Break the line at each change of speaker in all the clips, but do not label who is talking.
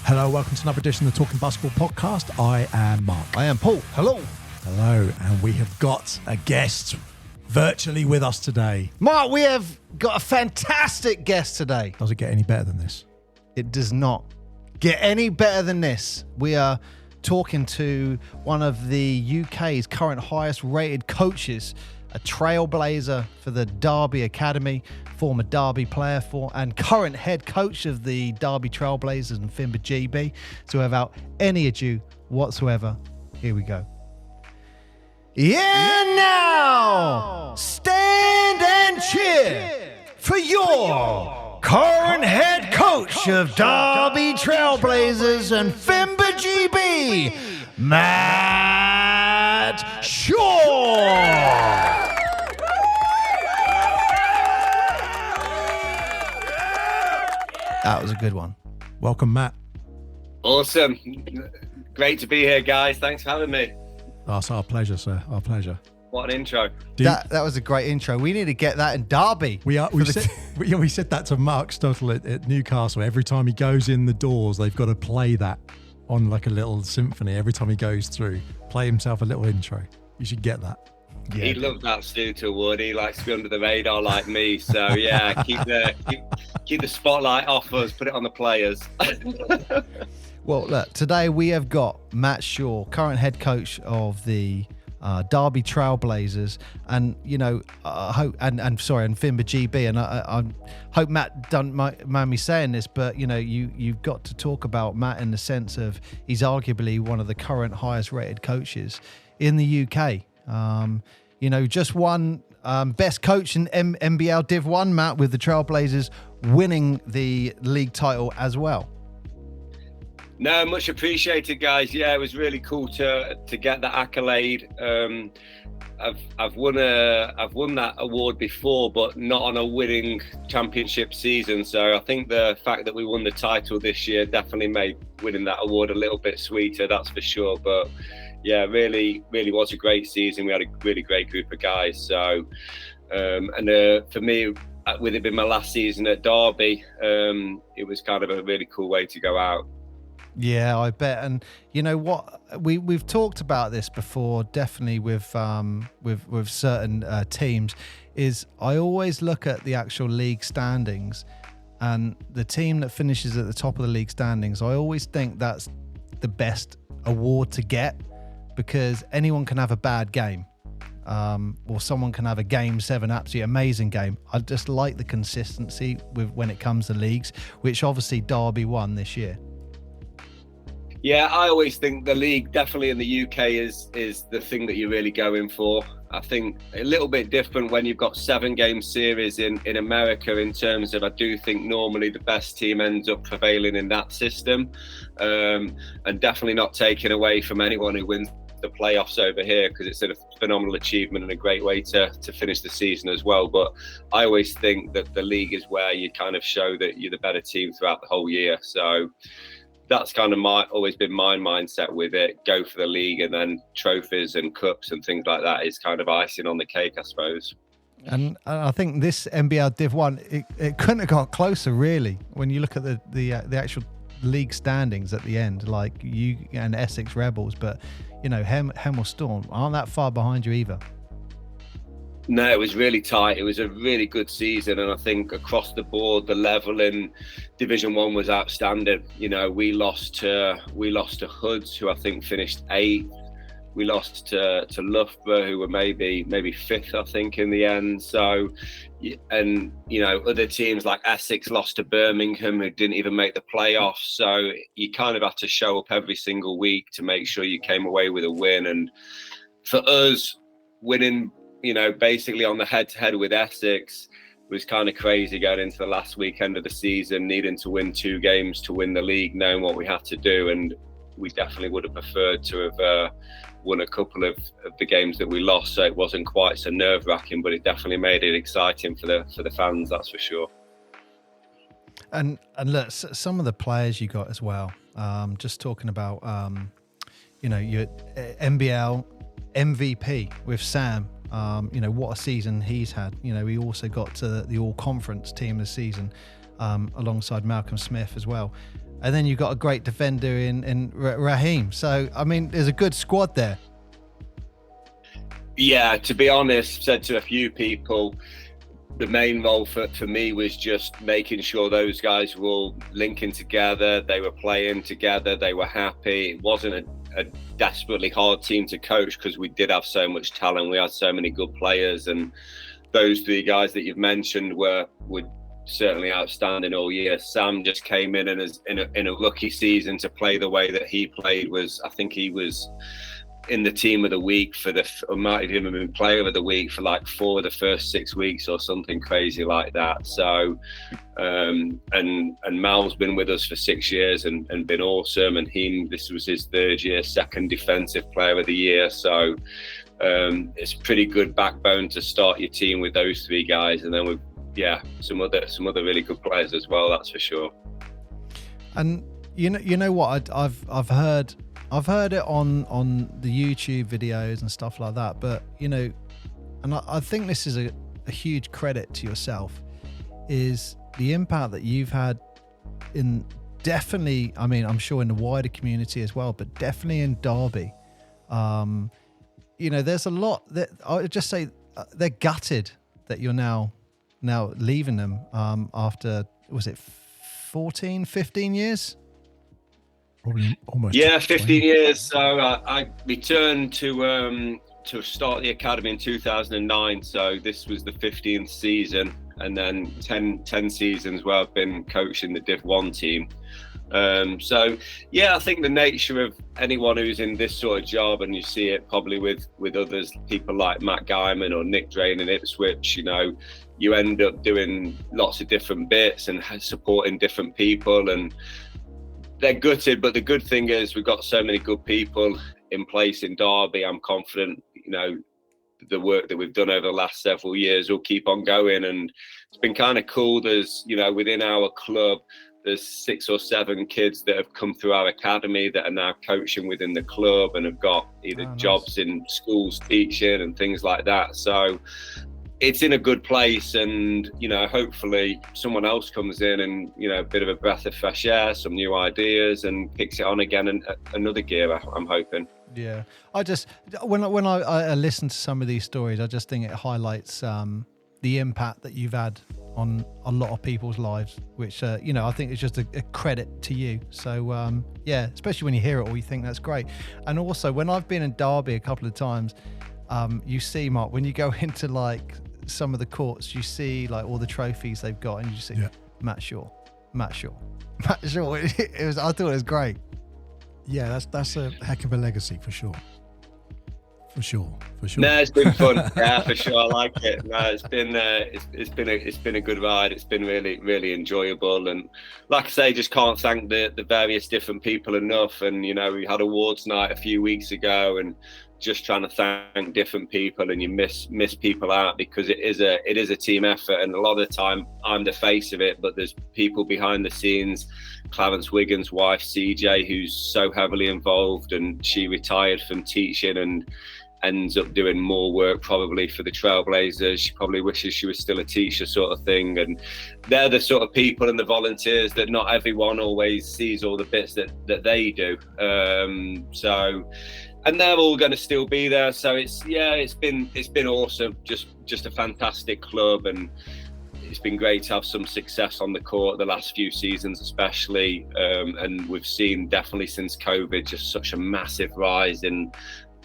Hello, welcome to another edition of the Talking Basketball podcast. I am Mark.
I am Paul. Hello.
Hello, and we have got a guest virtually with us today.
Mark, we have got a fantastic guest today.
Does it get any better than this?
It does not get any better than this. We are talking to one of the UK's current highest rated coaches, a trailblazer for the Derby Academy, former Derby player and current head coach of the Derby Trailblazers and FIBA GB. So without any ado whatsoever, here we go. Yeah, now stand and cheer for your current head coach of Derby Trailblazers and FIBA GB, Matt Shaw. That was a good one.
Welcome, Matt.
Awesome. Great to be here, guys. Thanks for having me.
Oh, it's our pleasure, sir. Our pleasure.
What an intro.
That was a great intro. We need to get that in Derby.
We said that to Mark Stottle at Newcastle. Every time he goes in the doors, they've got to play that on like a little symphony. Every time he goes through, play himself a little intro. You should get that.
Yeah. He loved that Stuto Wood. He likes to be under the radar like me. So yeah, keep the spotlight off us. Put it on the players.
Well, look, today we have got Matt Shaw, current head coach of the Derby Trailblazers, and and FIBA GB. And I hope Matt don't mind me saying this, but you've got to talk about Matt in the sense of he's arguably one of the current highest rated coaches in the UK. Just won best coach in NBL Div 1, Matt, with the Trailblazers winning the league title as well.
No, much appreciated, guys. Yeah, it was really cool to get that accolade. I've won that award before, but not on a winning championship season. So I think the fact that we won the title this year definitely made winning that award a little bit sweeter, that's for sure. But yeah, really was a great season. We had a really great group of guys. So, for me, with it being my last season at Derby, it was kind of a really cool way to go out.
Yeah, I bet. And you know what? We've talked about this before, definitely with certain teams. Is I always look at the actual league standings, and the team that finishes at the top of the league standings, I always think that's the best award to get, because anyone can have a bad game, or someone can have a game 7 absolutely amazing game. I just like the consistency with when it comes to leagues, which obviously Derby won this year.
Yeah, I always think the league definitely in the UK is the thing that you're really going for. I think a little bit different when you've got 7-game series in America, in terms of, I do think normally the best team ends up prevailing in that system, and definitely not taken away from anyone who wins the playoffs over here, because it's a phenomenal achievement and a great way to finish the season as well. But I always think that the league is where you kind of show that you're the better team throughout the whole year. So that's kind of always been my mindset with it. Go for the league, and then trophies and cups and things like that is kind of icing on the cake, I suppose. And
I think this NBL Div 1, it couldn't have got closer, really, when you look at the actual league standings at the end, like you and Essex Rebels. But Hemel Storm aren't that far behind you either.
No, it was really tight. It was a really good season, and I think across the board, the level in Division 1 was outstanding. We lost to Hoods, who I think finished 8th. We lost to Loughborough, who were maybe 5th, I think, in the end. So, and other teams like Essex lost to Birmingham, who didn't even make the playoffs. So you kind of had to show up every single week to make sure you came away with a win. And for us, winning, basically on the head-to-head with Essex was kind of crazy, going into the last weekend of the season, needing to win 2 games to win the league, knowing what we had to do. And we definitely would have preferred to have won a couple of the games that we lost, so it wasn't quite so nerve-wracking, but it definitely made it exciting for the fans, that's for sure.
And look, some of the players you got as well, just talking about your NBL MVP with Sam. What a season he's had. He also got to the all-conference team this season, alongside Malcolm Smith as well. and then you've got a great defender in Raheem. So, I mean, there's a good squad there.
Yeah, to be honest, said to a few people, the main role for me was just making sure those guys were all linking together, they were playing together, they were happy. It wasn't a desperately hard team to coach because we did have so much talent. We had so many good players, and those three guys that you've mentioned were certainly outstanding all year. Sam just came in and in a rookie season to play the way that he played. I think he was in the team of the week or might have even been player of the week for like 4 of the first 6 weeks or something crazy like that. So and Mal's been with us for 6 years and been awesome, and this was his 3rd year, 2nd defensive player of the year. So it's a pretty good backbone to start your team with those 3 guys, and then with some other really good players as well, that's for sure. And
you know what, I've heard it on the YouTube videos and stuff like that, but and I think this is a huge credit to yourself, is the impact that you've had in definitely, I mean, I'm sure in the wider community as well, but definitely in Derby. There's a lot that I would just say they're gutted that you're now leaving them after, was it 14, 15 years?
Probably almost.
Yeah, 15 years. So I returned to start the academy in 2009. So this was the 15th season, and then 10 seasons where I've been coaching the Div 1 team. So I think the nature of anyone who's in this sort of job, and you see it probably with others, people like Matt Guyman or Nick Drain in Ipswich, you end up doing lots of different bits and supporting different people, and they're gutted. But the good thing is we've got so many good people in place in Derby. I'm confident, the work that we've done over the last several years will keep on going. And it's been kind of cool. There's, within our club, there's 6 or 7 kids that have come through our academy that are now coaching within the club and have got either jobs in schools teaching and things like that. So it's in a good place, and hopefully someone else comes in and a bit of a breath of fresh air, some new ideas, and kicks it on again and another gear, I'm hoping.
Yeah, I just when I listen to some of these stories, I just think it highlights the impact that you've had on a lot of people's lives, which I think is just a credit to you. So especially when you hear it all, you think that's great. And also when I've been in Derby a couple of times, you see, Mark, when you go into like some of the courts, you see like all the trophies they've got, and you see Matt Shaw. I thought it was great.
Yeah, that's a heck of a legacy for sure. For sure.
No, it's been fun. Yeah, for sure. I like it. No, it's been a good ride. It's been really, really enjoyable. And like I say, just can't thank the various different people enough. And we had awards night a few weeks ago, and just trying to thank different people, and you miss people out because it is a team effort, and a lot of the time I'm the face of it, but there's people behind the scenes. Clarence Wiggins' wife CJ, who's so heavily involved, and she retired from teaching and ends up doing more work probably for the Trailblazers. She probably wishes she was still a teacher, sort of thing. And they're the sort of people and the volunteers that not everyone always sees all the bits that they do. And they're all going to still be there. So it's been awesome. Just a fantastic club, and it's been great to have some success on the court the last few seasons, especially. And we've seen definitely since COVID just such a massive rise in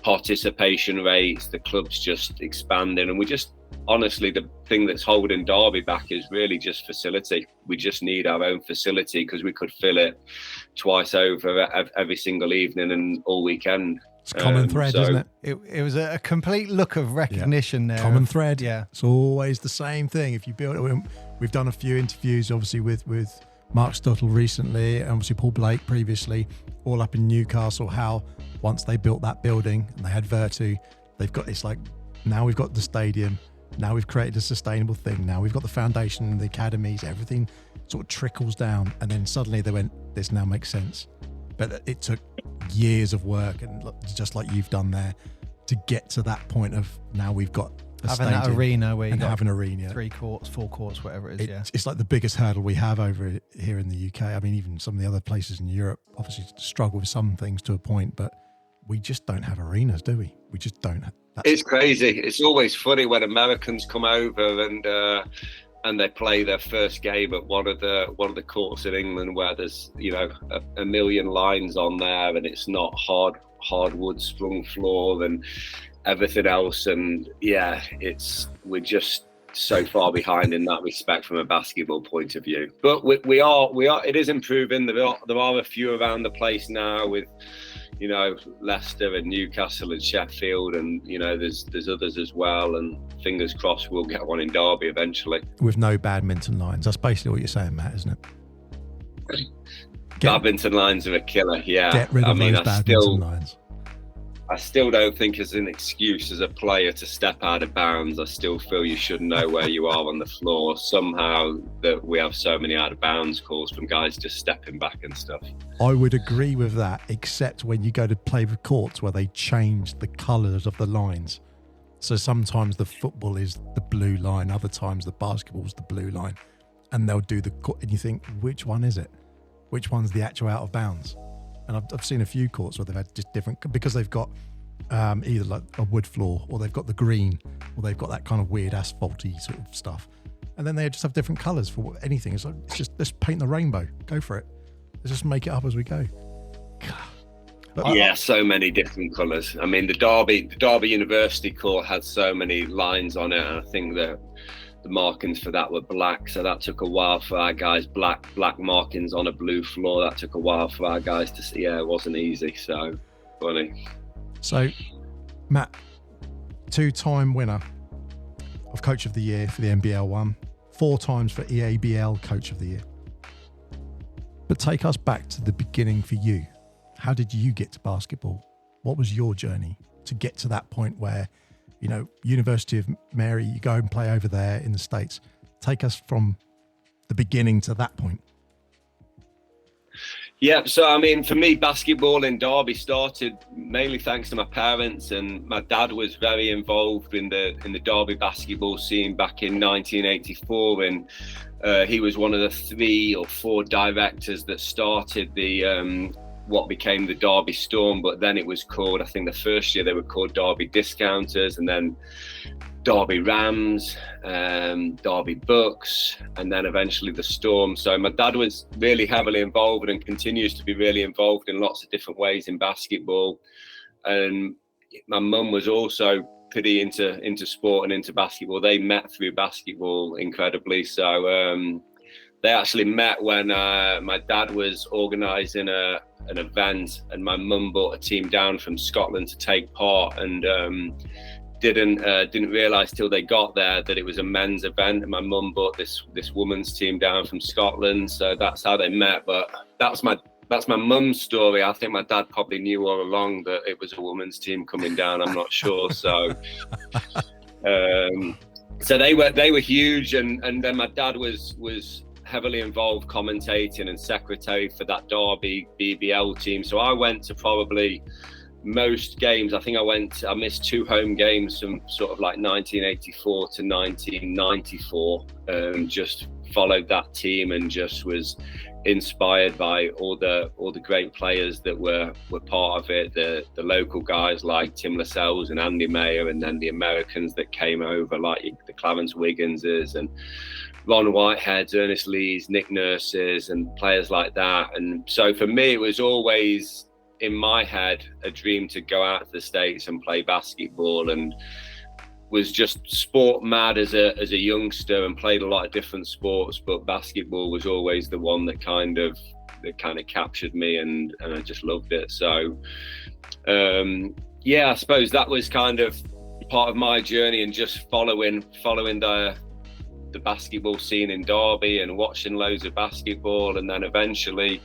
participation rates. The club's just expanding, and we just honestly, the thing that's holding Derby back is really just facility. We just need our own facility because we could fill it twice over every single evening and all weekend.
It's a common thread, isn't it?
It was a complete look of recognition there.
Common thread.
Yeah.
It's always the same thing. If you build it, we've done a few interviews, obviously, with Mark Stuttle recently, and obviously Paul Blake previously, all up in Newcastle, how once they built that building and they had Virtu, they've got, it's like, now we've got the stadium, now we've created a sustainable thing, now we've got the foundation, the academies, everything sort of trickles down, and then suddenly they went, this now makes sense. But it took years of work, and just like you've done there, to get to that point of now we've got
having that arena where you got
have an arena,
3 courts, 4 courts, whatever it is.
It's like the biggest hurdle we have over here in the UK. I mean, even some of the other places in Europe obviously struggle with some things to a point, but we just don't have arenas, do we? We just don't.
It's crazy. It's always funny when Americans come over and they play their first game at one of the courts in England where there's a million lines on there, and it's not hardwood sprung floor and everything else. And we're just so far behind in that respect from a basketball point of view. But we are. It is improving. There are a few around the place now with Leicester and Newcastle and Sheffield, and there's others as well, and fingers crossed we'll get one in Derby eventually.
With no badminton lines. That's basically what you're saying, Matt, isn't it?
Badminton lines are a killer, yeah.
Get rid of those badminton lines.
I still don't think as an excuse as a player to step out of bounds. I still feel you should know where you are on the floor. Somehow that we have so many out of bounds calls from guys just stepping back and stuff.
I would agree with that, except when you go to play with courts where they change the colours of the lines. So sometimes the football is the blue line, other times the basketball is the blue line, and they'll do and you think, which one is it? Which one's the actual out of bounds? And I've seen a few courts where they've had just different, because they've got either like a wood floor, or they've got the green, or they've got that kind of weird asphalty sort of stuff. And then they just have different colours for anything. It's like, let's paint the rainbow. Go for it. Let's just make it up as we go.
But so many different colours. I mean, the Derby University court had so many lines on it, and I think the markings for that were black, so that took a while for our guys. Black markings on a blue floor, that took a while for our guys to see. It wasn't easy. So funny.
So Matt, 2-time winner of Coach of the Year for the NBL one, 4 times for EABL Coach of the Year. But take us back to the beginning for you. How did you get to basketball? What was your journey to get to that point where, University of Mary, you go and play over there in the States? Take us from the beginning to that point.
Yeah, so I mean, for me, basketball in Derby started mainly thanks to my parents, and my dad was very involved in the Derby basketball scene back in 1984, and he was one of the 3 or 4 directors that started the what became the Derby Storm, but then it was called, I think the first year they were called Derby Discounters, and then Derby Rams, Derby Bucks, and then eventually the Storm. So my dad was really heavily involved and continues to be really involved in lots of different ways in basketball. And my mum was also pretty into sport and into basketball. They met through basketball, incredibly. So they actually met when my dad was organising an event, and my mum brought a team down from Scotland to take part, and didn't realise till they got there that it was a men's event, and my mum brought this women's team down from Scotland. So that's how they met. But that's my mum's story. I think my dad probably knew all along that it was a women's team coming down. I'm not sure. So so they were huge, and then my dad was heavily involved commentating and secretary for that Derby BBL team. So I went to probably most games. I think I missed 2 home games from sort of like 1984 to 1994, just followed that team and just was inspired by all the great players that were part of it, the local guys like Tim Lascelles and Andy Mayer, and then the Americans that came over like the Clarence Wigginses and Ron Whiteheads, Ernest Lees, Nick Nurses, and players like that. And so for me, it was always in my head a dream to go out to the States and play basketball, and was just sport mad as a youngster and played a lot of different sports, but basketball was always the one that kind of captured me, and I just loved it. So I suppose that was kind of part of my journey, and just following the basketball scene in Derby and watching loads of basketball, and then eventually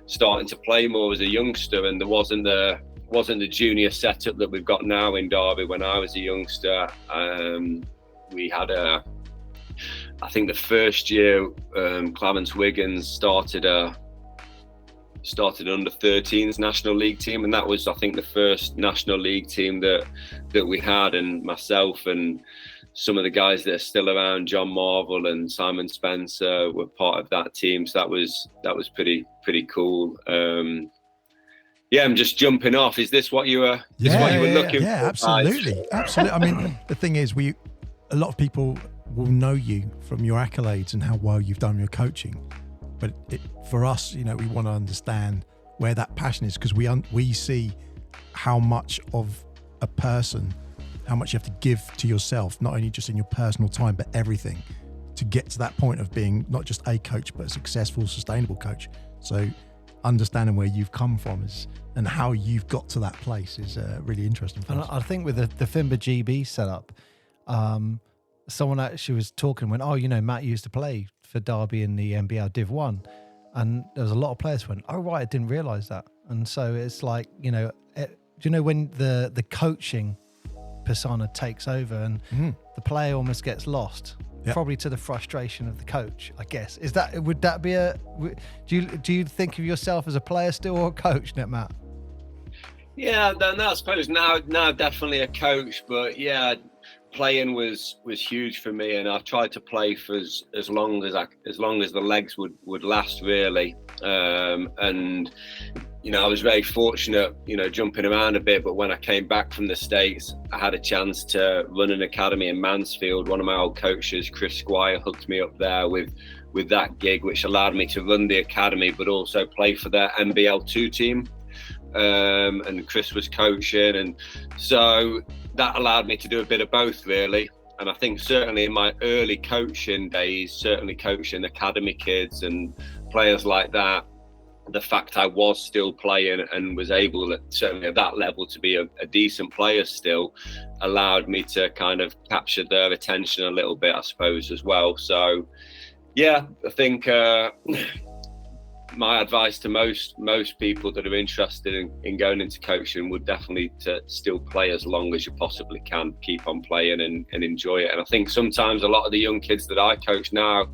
starting to play more as a youngster. And there wasn't the junior setup that we've got now in Derby. When I was a youngster, we had I think the first year Clarence Wiggins started under 13s National League team, and that was, I think, the first National League team that we had, and myself and some of the guys that are still around, John Marvel and Simon Spencer, were part of that team. So that was pretty cool. I'm just jumping off. Is this what you were? Looking for?
Yeah, absolutely. I mean, the thing is, a lot of people will know you from your accolades and how well you've done your coaching, but for us, we want to understand where that passion is, because we see how much of a person, how much you have to give to yourself, not only just in your personal time, but everything, to get to that point of being not just a coach, but a successful, sustainable coach. So understanding where you've come from and how you've got to that place is really interesting for us.
I think with the FIBA GB setup, someone actually was talking, went, Matt used to play for Derby in the NBL Div 1. And there was a lot of players who went, oh, right, I didn't realise that. And so it's like, do you know when the coaching persona takes over and the player almost gets lost? Yep. Probably to the frustration of the coach, I guess. Would that be do you think of yourself as a player still or a coach, Matt?
Yeah, then I suppose now definitely a coach, but yeah, playing was huge for me, and I tried to play for as long as the legs would last, really. And I was very fortunate, jumping around a bit, but when I came back from the States, I had a chance to run an academy in Mansfield. One of my old coaches, Chris Squire, hooked me up there with that gig, which allowed me to run the academy, but also play for their NBL2 team. And Chris was coaching, and so that allowed me to do a bit of both, really. And I think certainly in my early coaching days, certainly coaching academy kids and players like that, the fact I was still playing and was able, certainly at that level, to be a decent player still, allowed me to kind of capture their attention a little bit, I suppose, as well. So yeah, I think my advice to most people that are interested in going into coaching would definitely to still play as long as you possibly can, keep on playing and enjoy it. And I think sometimes a lot of the young kids that I coach now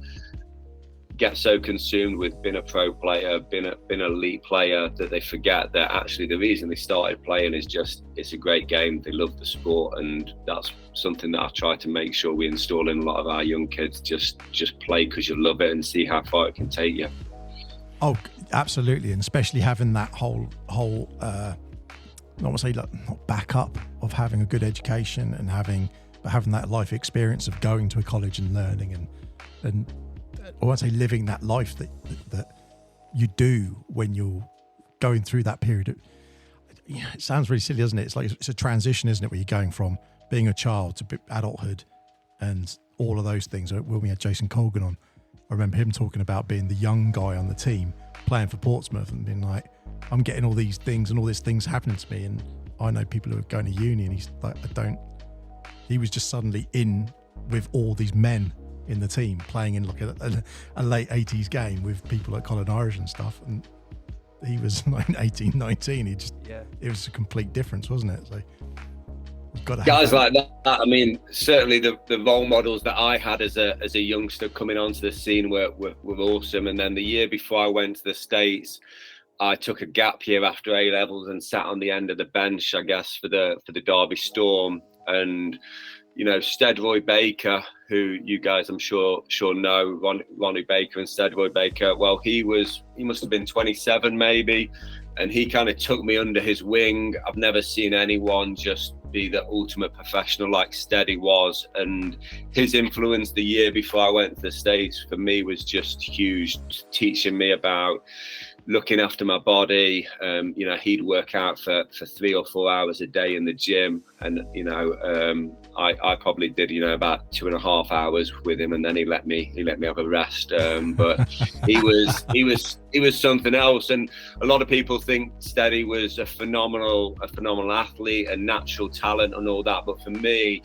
get so consumed with being a pro player, being an elite player, that they forget that actually the reason they started playing is just, it's a great game. They love the sport, and that's something that I try to make sure we install in a lot of our young kids. Just play because you love it and see how far it can take you.
Oh, absolutely, and especially having that whole I want to say not backup of having a good education and having that life experience of going to a college and learning and I want to say living that life that you do when you're going through that period. It sounds really silly, doesn't it? It's like it's a transition, isn't it, where you're going from being a child to adulthood and all of those things. When we had Jason Colgan on, I remember him talking about being the young guy on the team playing for Portsmouth and being like, I'm getting all these things and all these things happening to me, and I know people who are going to uni, and he's like, he was just suddenly in with all these men in the team playing in like a late 80s game with people like Colin Irish and stuff, and he was like 18, 19. It was a complete difference, wasn't it? So guys
like that, I mean, certainly the role models that I had as a youngster coming onto the scene were awesome. And then the year before I went to the States, I took a gap year after A levels and sat on the end of the bench, I guess, for the Derby Storm. And Steadroy Baker, who you guys I'm sure know, Ronnie Baker and Steadroy Baker. Well, he must have been 27 maybe, and he kind of took me under his wing. I've never seen anyone just be the ultimate professional like Steady was, and his influence the year before I went to the States for me was just huge, teaching me about looking after my body. He'd work out for 3 or 4 hours a day in the gym, and I probably did about 2.5 hours with him, and then he let me have a rest. But he was something else, and a lot of people think Steady was a phenomenal athlete and natural talent and all that, but for me,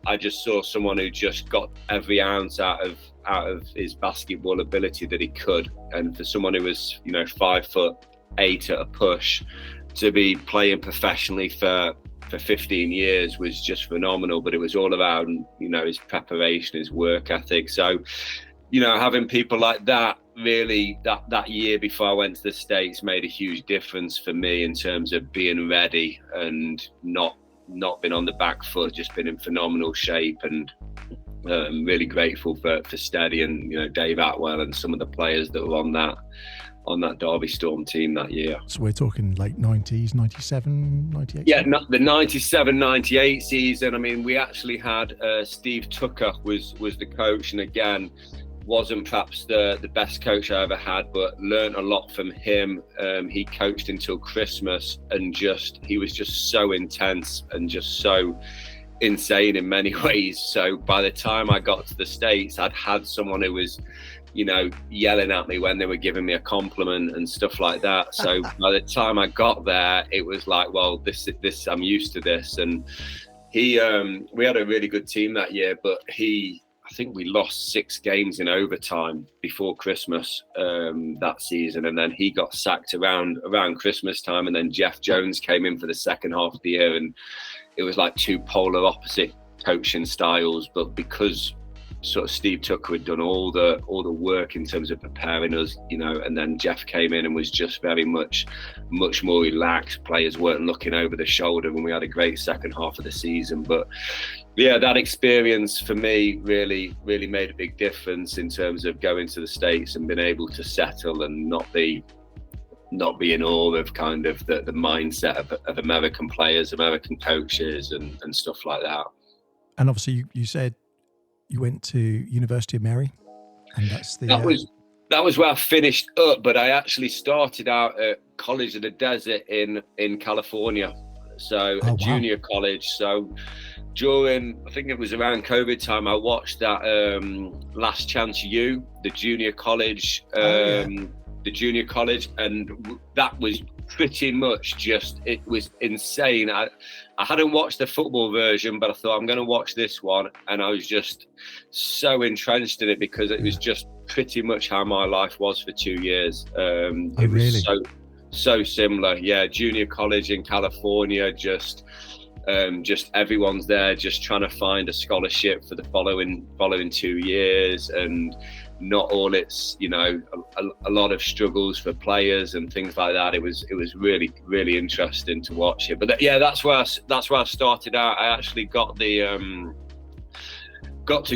I just saw someone who just got every ounce out of his basketball ability that he could. And for someone who was 5'8" at a push, to be playing professionally for 15 years was just phenomenal. But it was all around his preparation, his work ethic. So having people like that, really, that year before I went to the States made a huge difference for me in terms of being ready and not not been on the back foot, just been in phenomenal shape, and really grateful for Steady and, you know, Dave Atwell and some of the players that were on that Derby Storm team that year.
So we're talking late 90s, 97, 98?
Yeah, the 97-98 season. I mean, we actually had Steve Tucker was the coach, and again, wasn't perhaps the best coach I ever had, but learned a lot from him. He coached until Christmas, and he was just so intense and just so insane in many ways. So by the time I got to the States, I'd had someone who was, you know, yelling at me when they were giving me a compliment and stuff like that. So by the time I got there, it was like, well, this I'm used to this. And we had a really good team that year, but I think we lost 6 games in overtime before Christmas that season, and then he got sacked around Christmas time, and then Jeff Jones came in for the second half of the year, and it was like 2 polar opposite coaching styles. But because sort of Steve Tucker had done all the work in terms of preparing us, you know, and then Jeff came in and was just very much more relaxed. Players weren't looking over the shoulder, and we had a great second half of the season. But yeah, that experience for me really made a big difference in terms of going to the States and being able to settle and not be in awe of kind of the mindset of American players, American coaches and stuff like that.
And obviously you said you went to University of Mary, and that was where I finished up, but I actually started out at College of the Desert in California. So a junior college. So during, I think it was around COVID time, I watched that Last Chance U, the junior college, and that was pretty much it was insane. I hadn't watched the football version, but I thought, I'm going to watch this one, and I was just so entrenched in it because it was just pretty much how my life was for 2 years. It was so similar. Yeah, junior college in California, just everyone's there just trying to find a scholarship for the following 2 years, and not all it's, you know, a lot of struggles for players and things like that. It was really interesting to watch it. But that's where I started out. I actually got to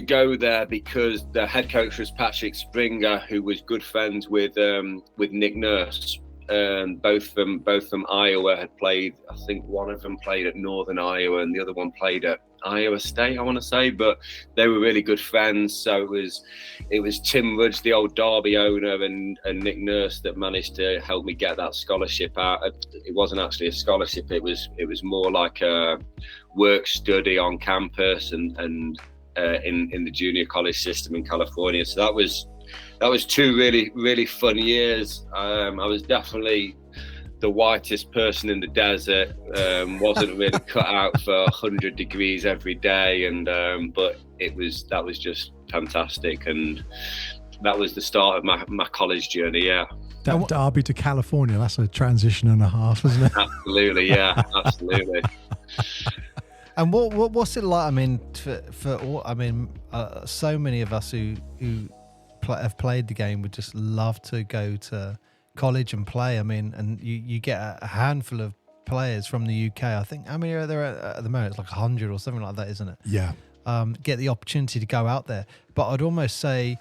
go there because the head coach was Patrick Springer, who was good friends with Nick Nurse. Both from Iowa had played. I think one of them played at Northern Iowa and the other one played at Iowa State, I want to say, but they were really good friends. So it was Tim Rudge, the old Derby owner, and Nick Nurse that managed to help me get that scholarship out. It wasn't actually a scholarship. It was more like a work study on campus and in the junior college system in California. So that was 2 really fun years. I was definitely the whitest person in the desert. Wasn't really cut out for 100 degrees every day, and but that was just fantastic, and that was the start of my college journey. Yeah. Derby to California, that's a transition and a half, isn't it?
Absolutely, yeah, absolutely.
And what's it like? I mean, for all, I mean, so many of us who have played the game would just love to go to college and play. I mean, and you get a handful of players from the UK. I think, how many are there at the moment? It's like 100 or something like that, isn't it?
Yeah.
Get the opportunity to go out there. But I'd almost say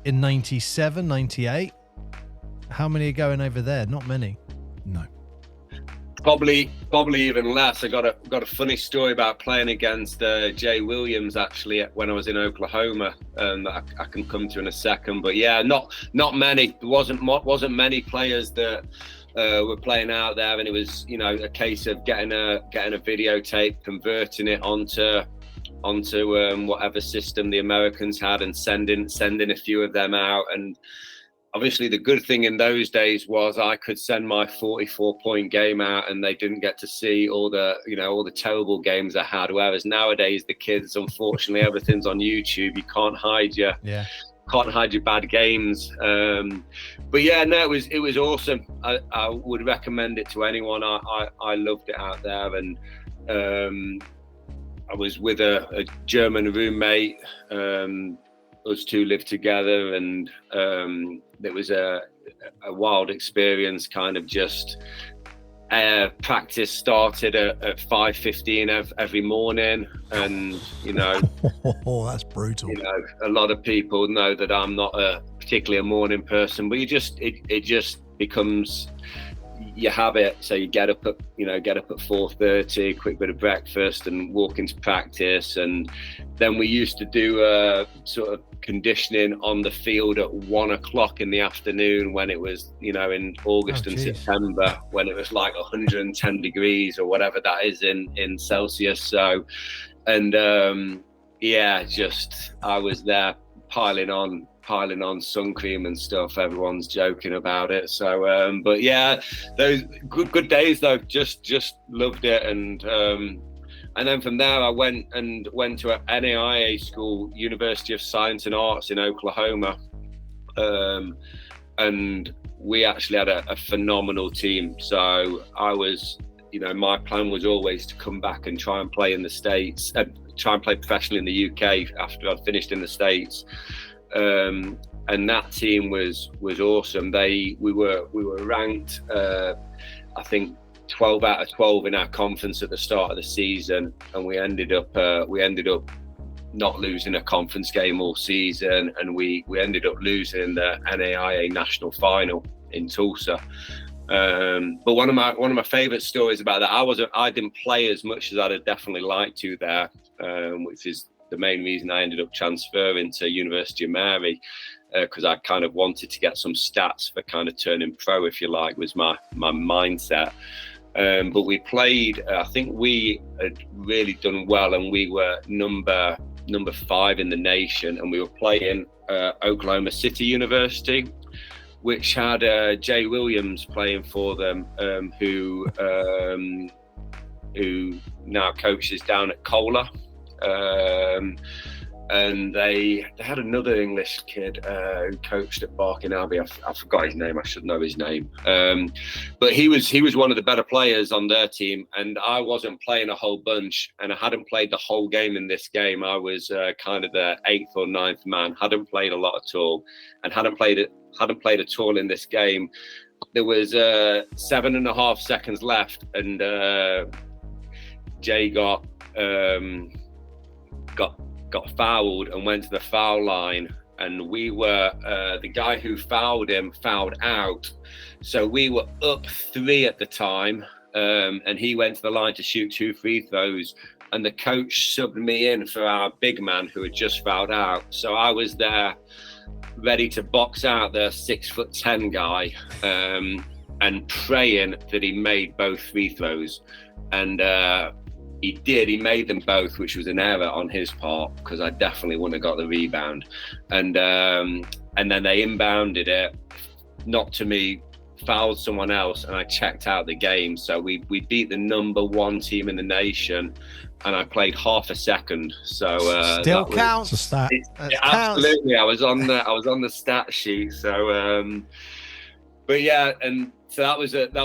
in 97, 98, how many are going over there? Not many.
No.
Probably even less. I got a funny story about playing against Jay Williams actually when I was in Oklahoma, that I can come to in a second. But yeah, not many. There wasn't many players that were playing out there, and it was, you know, a case of getting a videotape, converting it onto whatever system the Americans had, and sending a few of them out. And obviously, the good thing in those days was I could send my 44-point game out, and they didn't get to see all the terrible games I had. Whereas nowadays, the kids, unfortunately, everything's on YouTube. You can't hide your bad games. But yeah, no, it was awesome. I would recommend it to anyone. I loved it out there, and I was with a German roommate. Us 2 lived together, and it was a wild experience, kind of just Practice started at 5:15 every morning, and
Oh, that's brutal.
A lot of people know that I'm not particularly a morning person, but it just becomes your habit. So you get up at 4:30, quick bit of breakfast, and walk into practice. And then we used to do sort of conditioning on the field at 1 o'clock in the afternoon, when it was in August and September, when it was like 110 degrees or whatever that is in Celsius. So, and I was there piling on sun cream and stuff. Everyone's joking about it. So, but yeah, those good days though. Just loved it. And then from there, I went to an NAIA school, University of Science and Arts in Oklahoma, and we actually had a phenomenal team. So I was, my plan was always to come back and try and play in the States, try and play professionally in the UK after I'd finished in the States. And that team was awesome. We were ranked, I think, 12 out of 12 in our conference at the start of the season, and we ended up not losing a conference game all season, and we ended up losing the NAIA national final in Tulsa. But one of my favorite stories about that, I didn't play as much as I'd have definitely liked to there, which is the main reason I ended up transferring to University of Mary, because I kind of wanted to get some stats for kind of turning pro, if you like, was my mindset. But we played, I think we had really done well, and we were number 5 in the nation, and we were playing Oklahoma City University, which had Jay Williams playing for them, who now coaches down at Kohler. And they had another English kid who coached at Barking Abbey. I forgot his name. I should know his name. But he was one of the better players on their team, and I wasn't playing a whole bunch, and I hadn't played the whole game in this game. I was kind of the 8th or 9th man. Hadn't played a lot at all, and hadn't played at all in this game. There was 7.5 seconds left, and Jay got fouled and went to the foul line, and we were the guy who fouled him fouled out, so we were up 3 at the time, and he went to the line to shoot 2 free throws, and the coach subbed me in for our big man who had just fouled out. So I was there ready to box out the 6'10" guy, and praying that he made both free throws, and he did. He made them both, which was an error on his part, because I definitely wouldn't have got the rebound. And then they inbounded it, not to me, fouled someone else, and I checked out the game. So we beat the number 1 team in the nation, and I played half a second. So
still counts.
It's a stat.
Absolutely, I was on the stat sheet. So, but yeah, and so that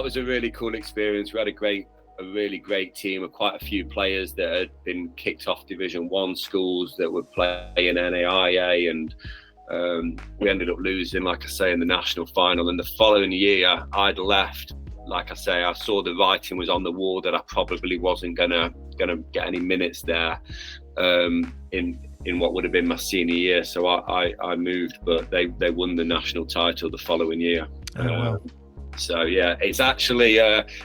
was a really cool experience. We had a really great team of quite a few players that had been kicked off Division 1 schools that would play in NAIA, and we ended up losing, like I say, in the national final. And the following year I'd left. Like I say, I saw the writing was on the wall that I probably wasn't gonna get any minutes there in what would have been my senior year. So I moved, but they won the national title the following year.
Oh, wow.
So yeah, it's actually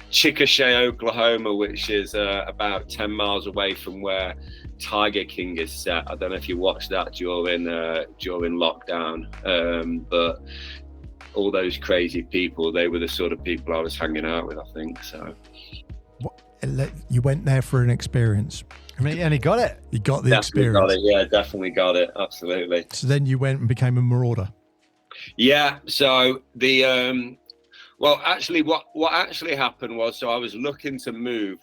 Chickasha, Oklahoma, which is about 10 miles away from where Tiger King is set. I don't know if you watched that during lockdown, but all those crazy people, they were the sort of people I was hanging out with, I think. So
you went there for an experience.
I mean, and he got it.
You got the
definitely
experience.
Got it. Yeah, definitely got it. Absolutely.
So then you went and became a marauder.
Yeah. So the well, actually, what actually happened was, so I was looking to move.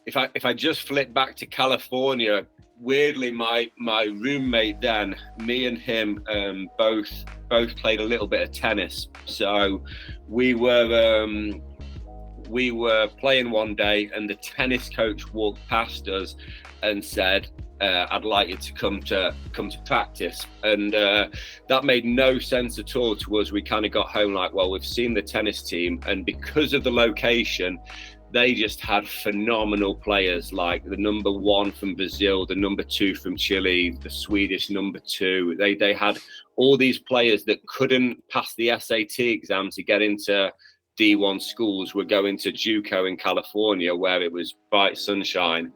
If I just flip back to California, weirdly, my roommate then, me and him both played a little bit of tennis. So we were playing one day, and the tennis coach walked past us and said, I'd like you to come to practice. And that made no sense at all to us. We kind of got home like, well, we've seen the tennis team, and because of the location, they just had phenomenal players, like the number 1 from Brazil, the number 2 from Chile, the Swedish number 2. They had all these players that couldn't pass the SAT exam to get into D1 schools, were going to JUCO in California, where it was bright sunshine.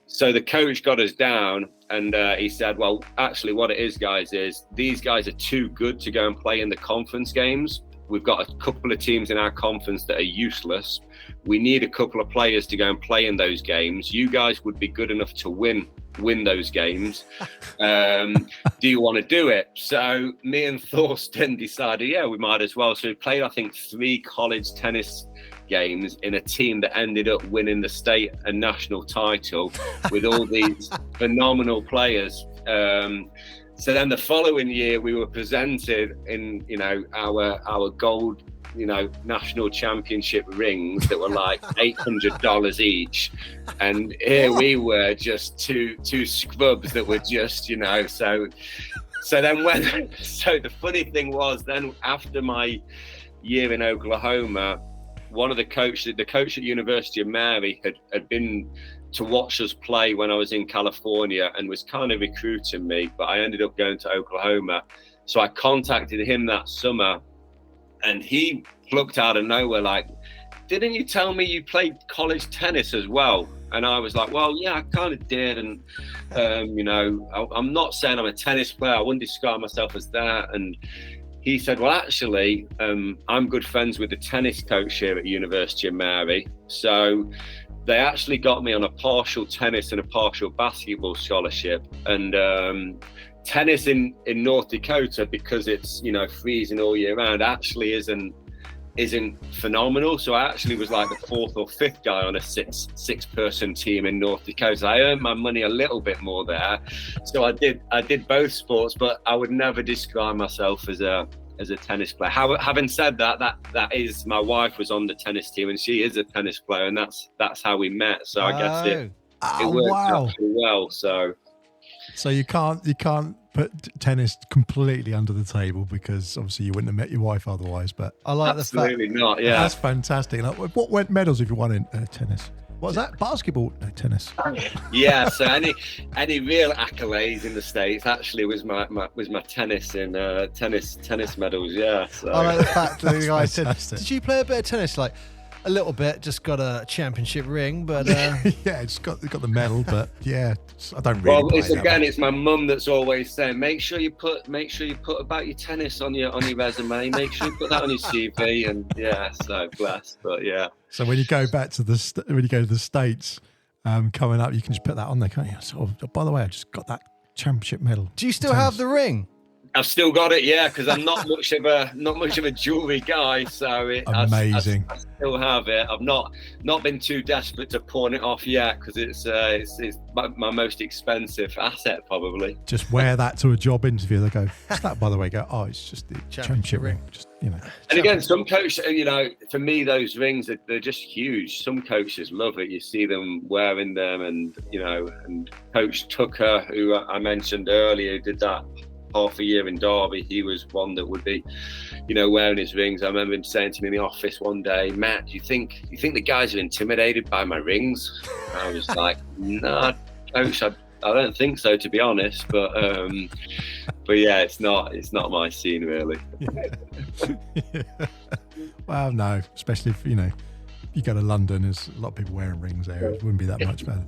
So the coach got us down, and he said, well, actually what it is, guys, is these guys are too good to go and play in the conference games. We've got a couple of teams in our conference that are useless. We need a couple of players to go and play in those games. You guys would be good enough to win those games. Do you want to do it? So me and Thorsten decided, yeah, we might as well. So we played, I think, 3 college tennis games in a team that ended up winning the state and national title with all these phenomenal players. So then the following year we were presented in, our gold, national championship rings that were like $800 each. And here we were, just two scrubs that were just, so then so the funny thing was, then after my year in Oklahoma, one of the coach at University of Mary had been to watch us play when I was in California and was kind of recruiting me, but I ended up going to Oklahoma. So I contacted him that summer, and he plucked out of nowhere like, didn't you tell me you played college tennis as well? And I was like, well, yeah, I kind of did. And, I'm not saying I'm a tennis player. I wouldn't describe myself as that. And he said, well, actually, I'm good friends with the tennis coach here at University of Mary. So they actually got me on a partial tennis and a partial basketball scholarship. And tennis in North Dakota, because it's, freezing all year round, actually isn't phenomenal. So I actually was like the 4th or 5th guy on a six person team in North Dakota. I earned my money a little bit more there. So I did both sports, but I would never describe myself as a tennis player. Having said that is, my wife was on the tennis team and she is a tennis player, and that's how we met. So I guess it worked out pretty well.
So you can't put tennis completely under the table, because obviously you wouldn't have met your wife otherwise. But
I like
absolutely the fact not. Yeah,
that's fantastic. Like, what medals have you won in tennis? What was that? Basketball? No, tennis.
Yeah. So any real accolades in the States actually was my tennis and tennis medals. Yeah. So.
I like the fact that the guy said, "Did you play a bit of tennis?" Like, a little bit, just got a championship ring, but
yeah, just got the medal, but yeah, I don't really.
Well, it's my mum that's always saying, make sure you put about your tennis on your resume. Make sure you put that on your CV, and yeah, so blessed. But yeah.
So when you go back to the States, coming up, you can just put that on there, can't you? So, by the way, I just got that championship medal.
Do you still have the ring?
I've still got it, yeah, because I'm not much of a jewelry guy, so
amazing.
I still have it. I've not been too desperate to pawn it off yet, because it's my most expensive asset probably.
Just wear that to a job interview. They go, "What's that, by the way?" Go, "Oh, it's just the championship ring." Just
And again, some coaches, for me, those rings they're just huge. Some coaches love it. You see them wearing them, and and Coach Tucker, who I mentioned earlier, did that half a year in Derby. He was one that would be, wearing his rings. I remember him saying to me in the office one day, "Matt, do you think the guys are intimidated by my rings?" I was like, "Nah, Coach, I don't think so, to be honest." But yeah, it's not my scene really.
Yeah. Well, no, especially if you go to London, there's a lot of people wearing rings there. It wouldn't be that much better.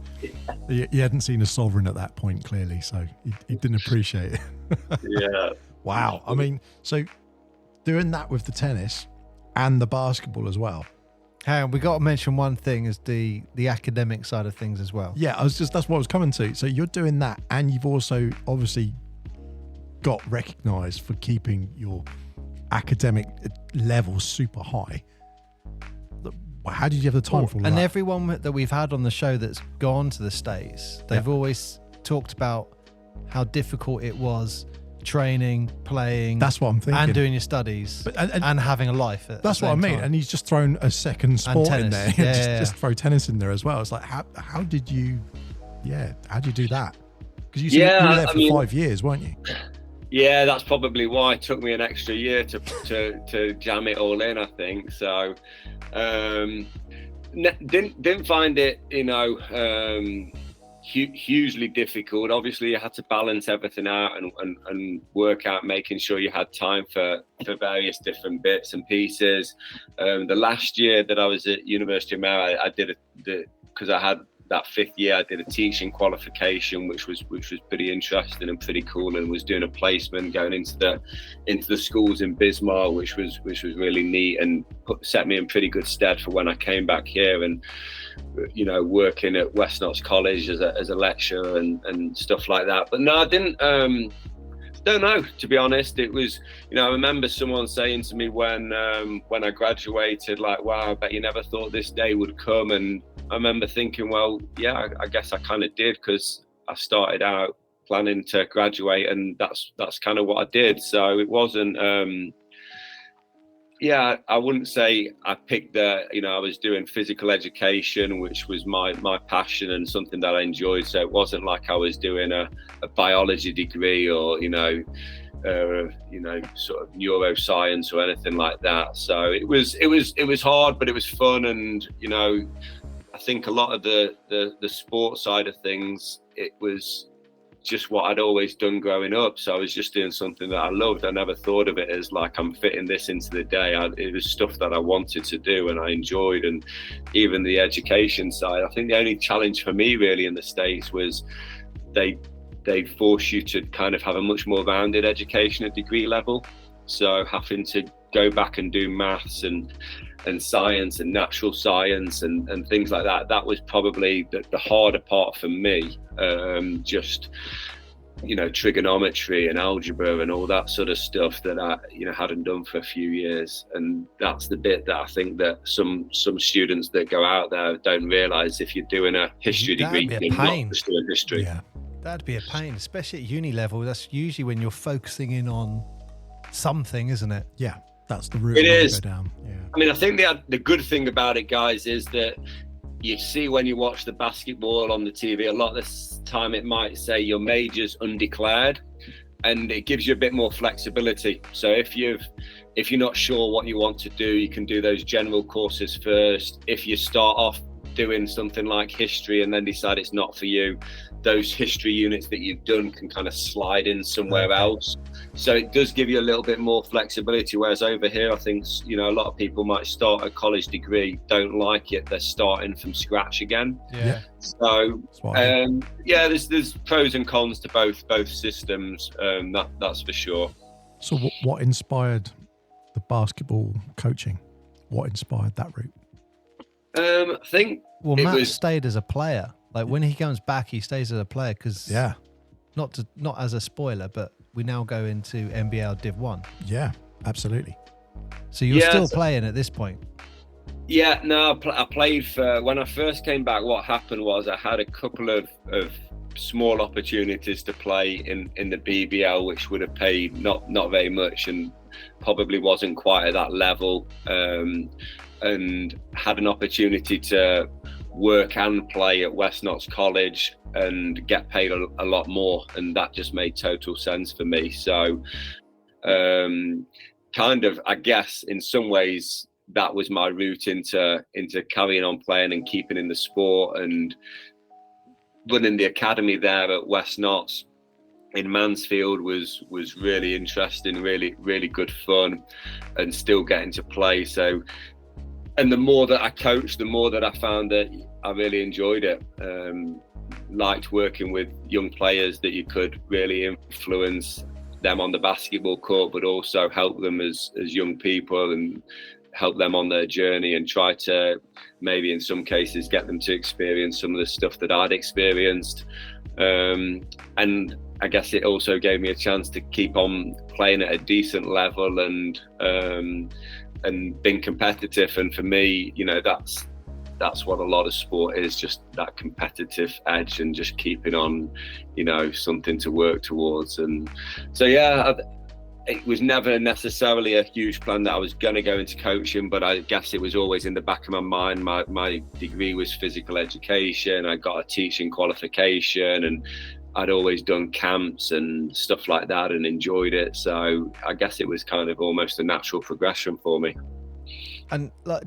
He hadn't seen a sovereign at that point, clearly, so he didn't appreciate it.
Yeah.
Wow. I mean, so doing that with the tennis and the basketball as well.
Hang on, we got to mention one thing, is the academic side of things as well.
Yeah, that's what I was coming to. So you're doing that, and you've also obviously got recognised for keeping your academic level super high. How did you have the time for all
and
that?
Everyone that we've had on the show that's gone to the States, they've always talked about how difficult it was training, playing.
That's what I'm thinking.
And doing your studies, and having a life.
That's what I mean.
Time.
And he's just thrown a second sport in there. Just throw tennis in there as well. It's like, how did you do that? Because you were there for 5 years, weren't you?
Yeah, that's probably why it took me an extra year to jam it all in, I think. So, Didn't find it, hugely difficult. Obviously, you had to balance everything out and work out, making sure you had time for various different bits and pieces. The last year that I was at University of Mary, I did because I had that 5th year, I did a teaching qualification, which was pretty interesting and pretty cool, and was doing a placement going into the schools in Bismarck, which was really neat and set me in pretty good stead for when I came back here and working at West Notts College as a lecturer and stuff like that. But no, I didn't. Don't know, to be honest. It was, I remember someone saying to me when I graduated, like, wow, I bet you never thought this day would come. And I remember thinking, well, yeah, I guess I kind of did, because I started out planning to graduate, and that's kind of what I did. So it wasn't, I wouldn't say I picked I was doing physical education, which was my passion and something that I enjoyed. So it wasn't like I was doing a biology degree or, sort of neuroscience or anything like that. So it was hard, but it was fun. And, I think a lot of the sports side of things, it was just what I'd always done growing up. So I was just doing something that I loved. I never thought of it as like, I'm fitting this into the day. It was stuff that I wanted to do and I enjoyed. And even the education side, I think the only challenge for me really in the States was they force you to kind of have a much more rounded education at degree level. So having to go back and do maths and science and natural science and things like that, that was probably the harder part for me. Just trigonometry and algebra and all that sort of stuff that I hadn't done for a few years. And that's the bit that I think that some students that go out there don't realize. If you're doing a history degree, you're not just doing history.
Yeah, that'd be a pain, especially at uni level. That's usually when you're focusing in on something, isn't it?
Yeah, that's the route
it is.
Go down. Yeah.
I mean, I think the good thing about it, guys, is that you see when you watch the basketball on the TV, a lot of the time it might say your major's undeclared, and it gives you a bit more flexibility. So if you're not sure what you want to do, you can do those general courses first. If you start off doing something like history and then decide it's not for you, those history units that you've done can kind of slide in somewhere else. So it does give you a little bit more flexibility. Whereas over here, I think, a lot of people might start a college degree, don't like it, they're starting from scratch again.
Yeah.
So, there's pros and cons to both systems. That's for sure.
So what inspired the basketball coaching? What inspired that route?
I think
Matt stayed as a player. Like when he comes back, he stays as a player because not as a spoiler, but we now go into NBL Div 1.
Yeah, absolutely.
So you're still playing at this point?
Yeah, no, I played for, when I first came back, what happened was I had a couple of small opportunities to play in the BBL, which would have paid not very much and probably wasn't quite at that level, and had an opportunity to work and play at West Notts College and get paid a lot more, and that just made total sense for me. So kind of, I guess in some ways that was my route into carrying on playing and keeping in the sport. And running the academy there at West Notts in Mansfield was really interesting, really good fun, and still getting to play. So, and the more that I coached, the more that I found that I really enjoyed it. Liked working with young players that you could really influence them on the basketball court, but also help them as young people and help them on their journey, and try to maybe in some cases get them to experience some of the stuff that I'd experienced. And I guess it also gave me a chance to keep on playing at a decent level and being competitive. And for me, that's what a lot of sport is, just that competitive edge and just keeping on, something to work towards. And so, it was never necessarily a huge plan that I was going to go into coaching, but I guess it was always in the back of my mind. My degree was physical education. I got a teaching qualification, and I'd always done camps and stuff like that and enjoyed it. So I guess it was kind of almost a natural progression for me.
And like,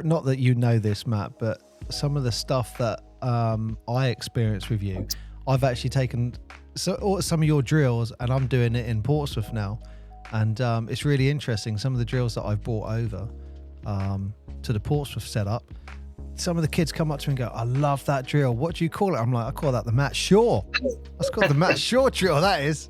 not that you know this, Matt, but some of the stuff that I experienced with you, I've actually taken some of your drills, and I'm doing it in Portsmouth now, and it's really interesting. Some of the drills that I've brought over to the Portsmouth setup, some of the kids come up to me and go, "I love that drill. What do you call it?" I'm like, "I call that the Matt Shaw. That's called the Matt Shaw drill. That is."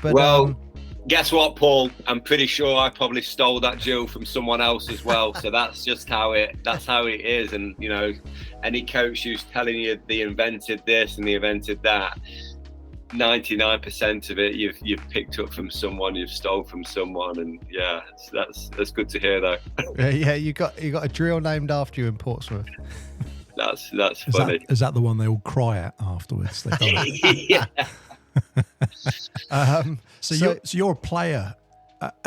But
well. Guess what, Paul? I'm pretty sure I probably stole that drill from someone else as well. So that's just how it is. And, you know, any coach who's telling you they invented this and they invented that, 99% of it you've picked up from someone, you've stole from someone. And yeah, that's good to hear though.
Yeah, you got a drill named after you in Portsmouth.
That's funny.
Is that the one they all cry at afterwards?
Yeah.
So you're a player.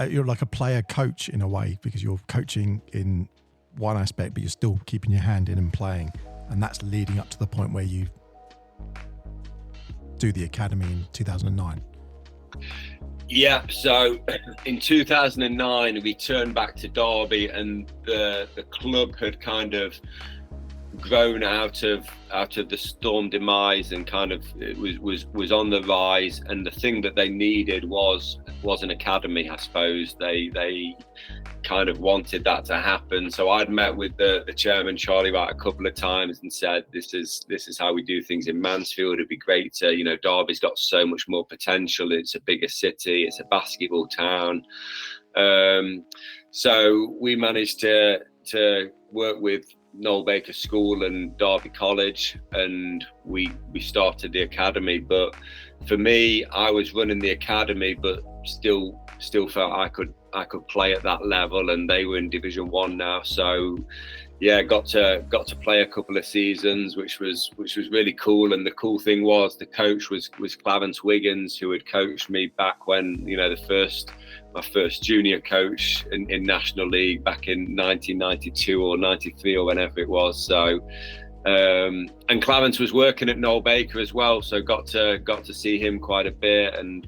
You're like a player coach in a way, because you're coaching in one aspect, but you're still keeping your hand in and playing, and that's leading up to the point where you do the academy in 2009.
Yeah, so in 2009 we turned back to Derby, and the club had kind of grown out of the Storm demise, and kind of it was on the rise, and the thing that they needed was an academy. I suppose they kind of wanted that to happen. So I'd met with the chairman, Charlie Wright, a couple of times and said, this is how we do things in Mansfield. It'd be great to, you know, Derby's got so much more potential. It's a bigger city, it's a basketball town. So we managed to work with Noel Baker School and Derby College, and we started the academy. But for me, I was running the academy, but still felt I could play at that level, and they were in Division 1 now. So yeah, got to play a couple of seasons, which was really cool. And the cool thing was the coach was Clarence Wiggins, who had coached me back when, you know, my first junior coach in National League back in 1992 or 93 or whenever it was. So and Clarence was working at Noel Baker as well, so got to see him quite a bit. And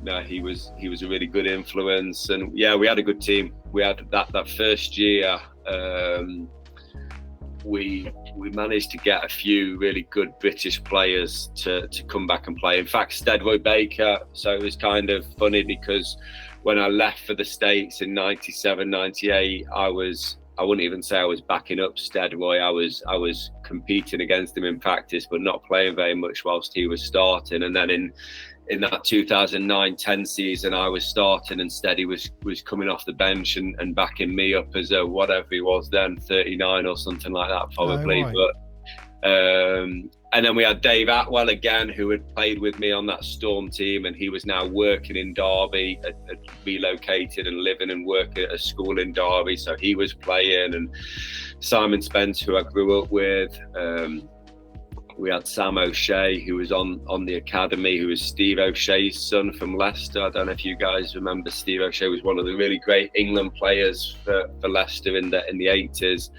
no, he was a really good influence. And yeah, we had a good team. We had that first year. We managed to get a few really good British players to come back and play. In fact, Stedroy Baker. So it was kind of funny, because when I left for the States in 97, 98, I wouldn't even say I was backing up Stedroy. I was competing against him in practice, but not playing very much whilst he was starting. And then in that 2009-10 season, I was starting, and Steady was coming off the bench and backing me up as a whatever he was then, 39 or something like that probably. Oh, right. But and then we had Dave Atwell again, who had played with me on that Storm team, and he was now working in Derby, had relocated and living and working at a school in Derby, so he was playing. And Simon Spence, who I grew up with. We had Sam O'Shea, who was on the academy, who was Steve O'Shea's son from Leicester. I don't know if you guys remember. Steve O'Shea was one of the really great England players for Leicester in the 80s.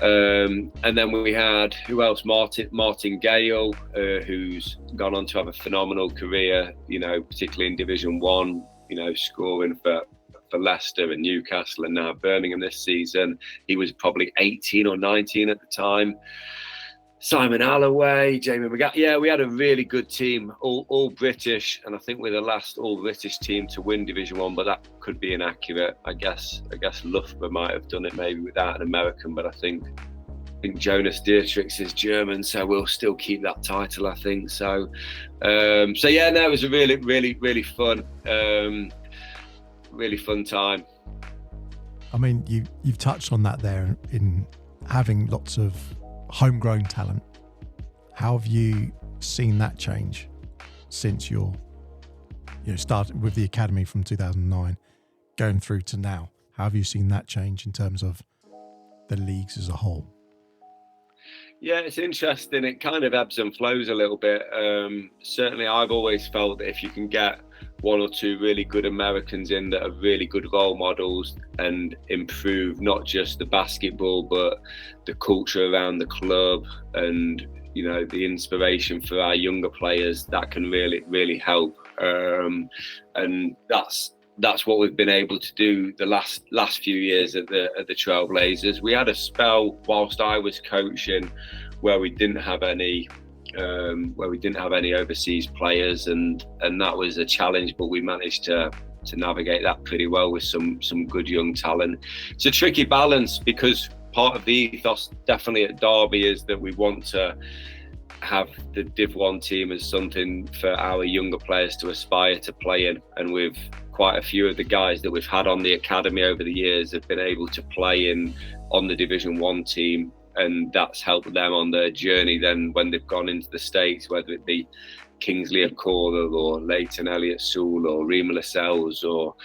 And then we had, who else? Martin Gale, who's gone on to have a phenomenal career, you know, particularly in Division 1, you know, scoring for Leicester and Newcastle and now Birmingham this season. He was probably 18 or 19 at the time. Simon Alloway, Jamie McGatt. Yeah, we had a really good team, all British, and I think we're the last all British team to win Division 1, but that could be inaccurate. I guess Loughborough might have done it maybe without an American, but I think Jonas Dietrichs is German, so we'll still keep that title, I think. So yeah, no, it was a really, really, really fun time.
I mean, you've touched on that there in having lots of homegrown talent. How have you seen that change since you started with the academy from 2009 going through to now? How have you seen that change in terms of the leagues as a whole?
Yeah, it's interesting. It kind of ebbs and flows a little bit. Certainly I've always felt that if you can get one or two really good Americans in that are really good role models and improve not just the basketball but the culture around the club and, you know, the inspiration for our younger players, that can really, really help. And that's that's what we've been able to do the last few years at the Trailblazers. We had a spell whilst I was coaching where we didn't have any overseas players, and that was a challenge, but we managed to navigate that pretty well with some good young talent. It's a tricky balance, because part of the ethos definitely at Derby is that we want to have the Div 1 team as something for our younger players to aspire to play in, and with quite a few of the guys that we've had on the academy over the years have been able to play on the Division 1 team, and that's helped them on their journey then when they've gone into the States, whether it be Kingsley Akora or Leighton Elliott-Sewell or Rima Lascelles or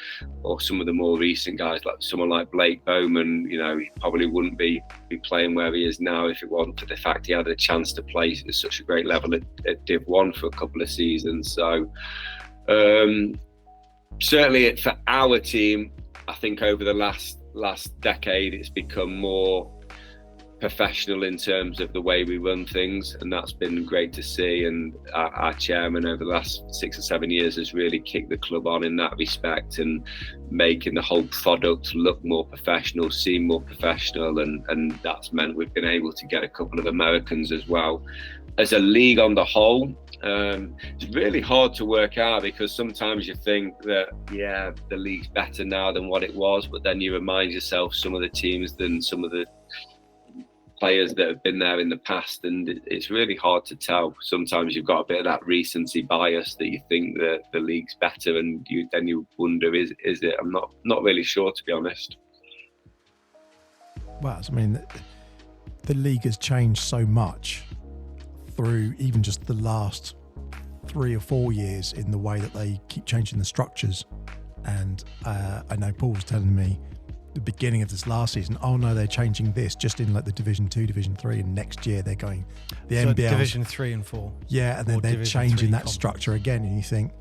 some of the more recent guys, like someone like Blake Bowman. You know, he probably wouldn't be playing where he is now if it wasn't for the fact he had a chance to play at such a great level at Div 1 for a couple of seasons. So certainly for our team, I think over the last decade it's become more professional in terms of the way we run things, and that's been great to see. And our chairman over the last 6 or 7 years has really kicked the club on in that respect, and making the whole product look more professional, seem more professional, and that's meant we've been able to get a couple of Americans as well. As a league on the whole, it's really hard to work out, because sometimes you think that, yeah, the league's better now than what it was, but then you remind yourself some of the teams than some of the players that have been there in the past, and it's really hard to tell. Sometimes you've got a bit of that recency bias that you think that the league's better, and then you wonder, is it? I'm not really sure, to be honest.
Well, I mean, the league has changed so much through even just the last 3 or 4 years in the way that they keep changing the structures. And I know Paul was telling me the beginning of this last season, oh no, they're changing this just in like the Division 2, Division 3, and next year they're going the
so
NBL
Division 3 and 4.
Yeah, and then they're changing that structure again, and you think,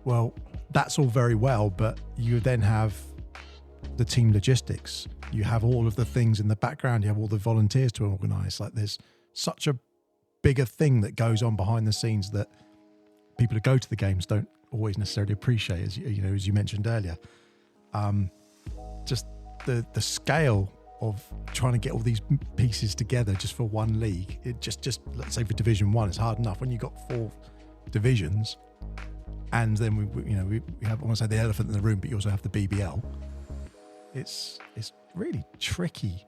well, that's all very well, but you then have the team logistics, you have all of the things in the background, you have all the volunteers to organise. Like, there's such a bigger thing that goes on behind the scenes that people who go to the games don't always necessarily appreciate, as you mentioned earlier. Just the scale of trying to get all these pieces together just for one league. It just let's say for Division 1, it's hard enough when you've got 4 divisions, and then we have, I want to say, the elephant in the room, but you also have the BBL. It's really tricky.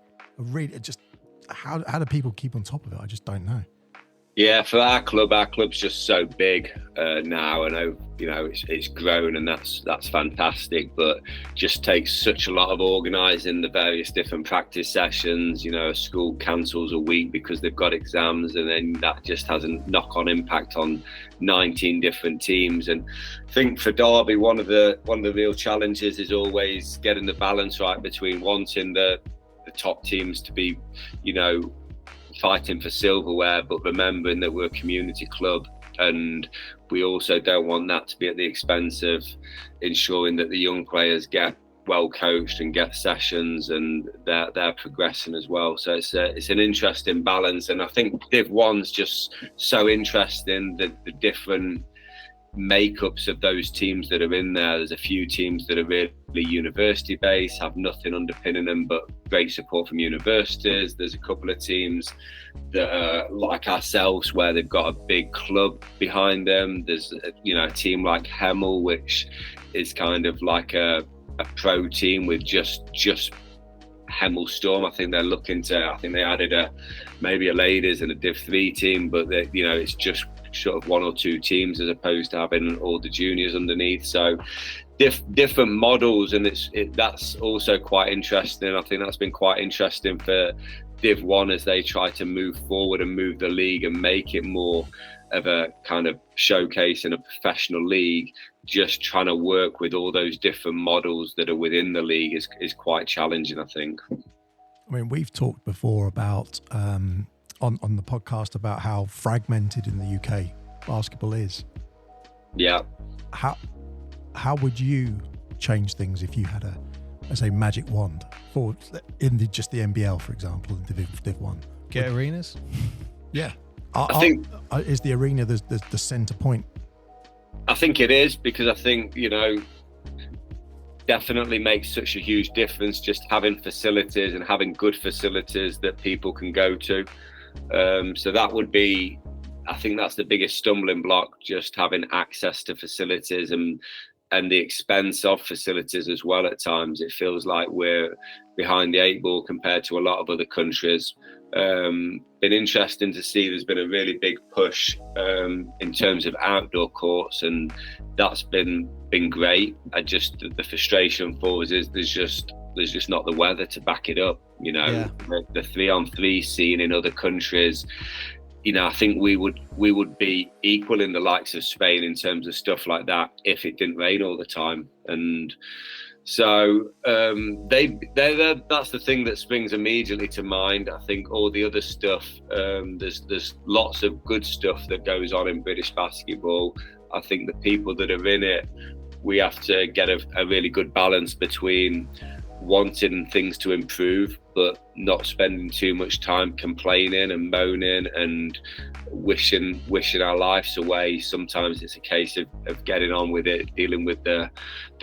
How do people keep on top of it? I just don't know.
Yeah, for our club's just so big now. I know, it's grown, and that's fantastic, but just takes such a lot of organising the various different practice sessions. A school cancels a week because they've got exams, and then that just has a knock-on impact on 19 different teams. And I think for Derby, one of the real challenges is always getting the balance right between wanting the top teams to be, fighting for silverware, but remembering that we're a community club, and we also don't want that to be at the expense of ensuring that the young players get well coached and get sessions, and they're progressing as well. So it's an interesting balance, and I think Div 1's just so interesting, the different makeups of those teams that are in there. There's a few teams that are really university based, have nothing underpinning them but great support from universities. There's a couple of teams that are like ourselves, where they've got a big club behind them. There's a team like Hemel, which is kind of like a pro team with just Hemel Storm. I think they added maybe a ladies and a Div 3 team, but it's just sort of 1 or 2 teams as opposed to having all the juniors underneath. So different models, and that's also quite interesting. I think that's been quite interesting for Div 1 as they try to move forward and move the league and make it more of a kind of showcase in a professional league. Just trying to work with all those different models that are within the league is quite challenging, I think.
I mean, we've talked before about on the podcast about how fragmented in the UK basketball is. Yeah. How would you change things if you had a magic wand for just the NBL, for example, in Div 1?
Get arenas?
Yeah.
I think
is the arena the centre point?
I think it is, because I think definitely makes such a huge difference, just having facilities and having good facilities that people can go to. So that would be, I think that's the biggest stumbling block, just having access to facilities and the expense of facilities as well. At times it feels like we're behind the eight ball compared to a lot of other countries. Been interesting to see there's been a really big push in terms of outdoor courts, and that's been great. The frustration for us is there's just not the weather to back it up, you know.
Yeah.
The 3-on-3 scene in other countries, you know, I think we would be equal in the likes of Spain in terms of stuff like that if it didn't rain all the time. And so that's the thing that springs immediately to mind. I think all the other stuff, there's lots of good stuff that goes on in British basketball. I think the people that are in it, we have to get a really good balance between wanting things to improve but not spending too much time complaining and moaning and wishing our lives away. Sometimes it's a case of getting on with it, dealing with the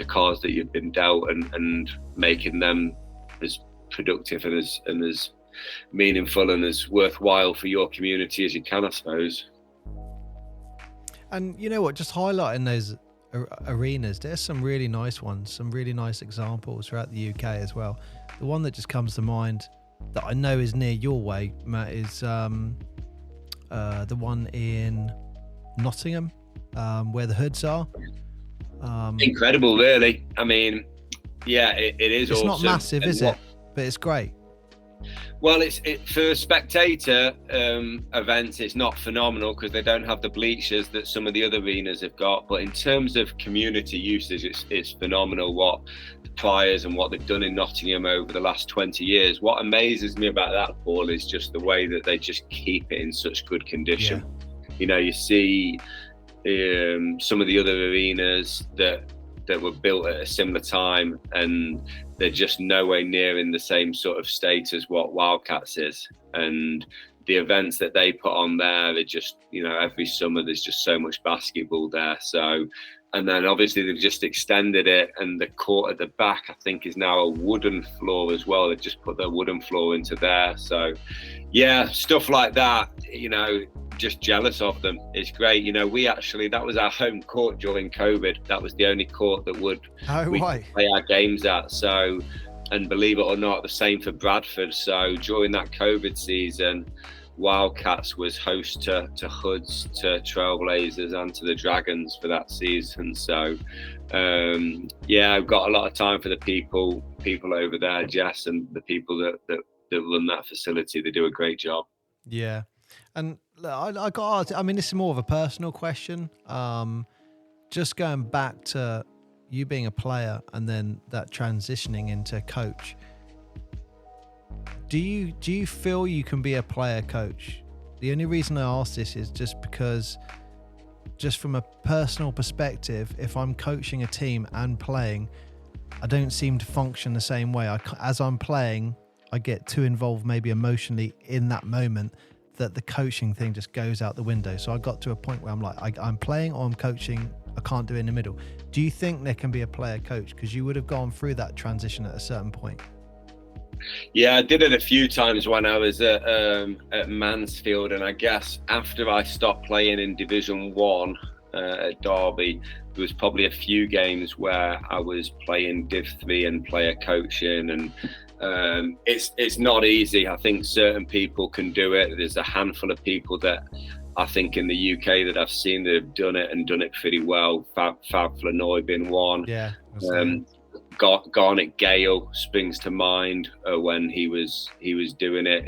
cards that you've been dealt, and making them as productive and as meaningful and as worthwhile for your community as you can, I suppose.
And you know what, just highlighting those arenas, there's some really nice ones, some really nice examples throughout the UK as well. The one that just comes to mind that I know is near your way, Matt, is the one in Nottingham, where the hoods are.
Incredible, really. I mean, yeah, it is.
It's
awesome.
Not massive, is it? But it's great.
Well, for spectator events, it's not phenomenal because they don't have the bleachers that some of the other arenas have got. But in terms of community usage, it's phenomenal what the players and what they've done in Nottingham over the last 20 years. What amazes me about that, Paul, is just the way that they just keep it in such good condition. Yeah. You know, you see some of the other arenas that were built at a similar time, and they're just nowhere near in the same sort of state as what Wildcats is. And the events that they put on there, they're just, you know, every summer there's just so much basketball there. So, and then obviously they've just extended it, and the court at the back, I think, is now a wooden floor as well. They've just put their wooden floor into there. So yeah, stuff like that, you know, just jealous of them. It's great. You know, that was our home court during COVID. That was the only court that we play our games at. So, and believe it or not, the same for Bradford. So during that COVID season, Wildcats was host to Hoods, to Trailblazers, and to the Dragons for that season. So yeah, I've got a lot of time for the people over there, Jess, and the people that run that facility. They do a great job.
Yeah. And I got, I mean, this is more of a personal question. Just going back to you being a player and then that transitioning into coach. Do you feel you can be a player coach? The only reason I ask this is just because, just from a personal perspective, if I'm coaching a team and playing, I don't seem to function the same way. As I'm playing, I get too involved maybe emotionally in that moment, that the coaching thing just goes out the window. So I got to a point where I'm like, I'm playing or I'm coaching. I can't do it in the middle. Do you think there can be a player coach? Because you would have gone through that transition at a certain point.
Yeah, I did it a few times when I was at Mansfield, and I guess after I stopped playing in Division 1 at Derby, there was probably a few games where I was playing Div 3 and player coaching, and it's not easy. I think certain people can do it. There's a handful of people that I think in the UK that I've seen that have done it and done it pretty well. Fab Flanoy being one.
Yeah.
Garnet Gale springs to mind when he was doing it,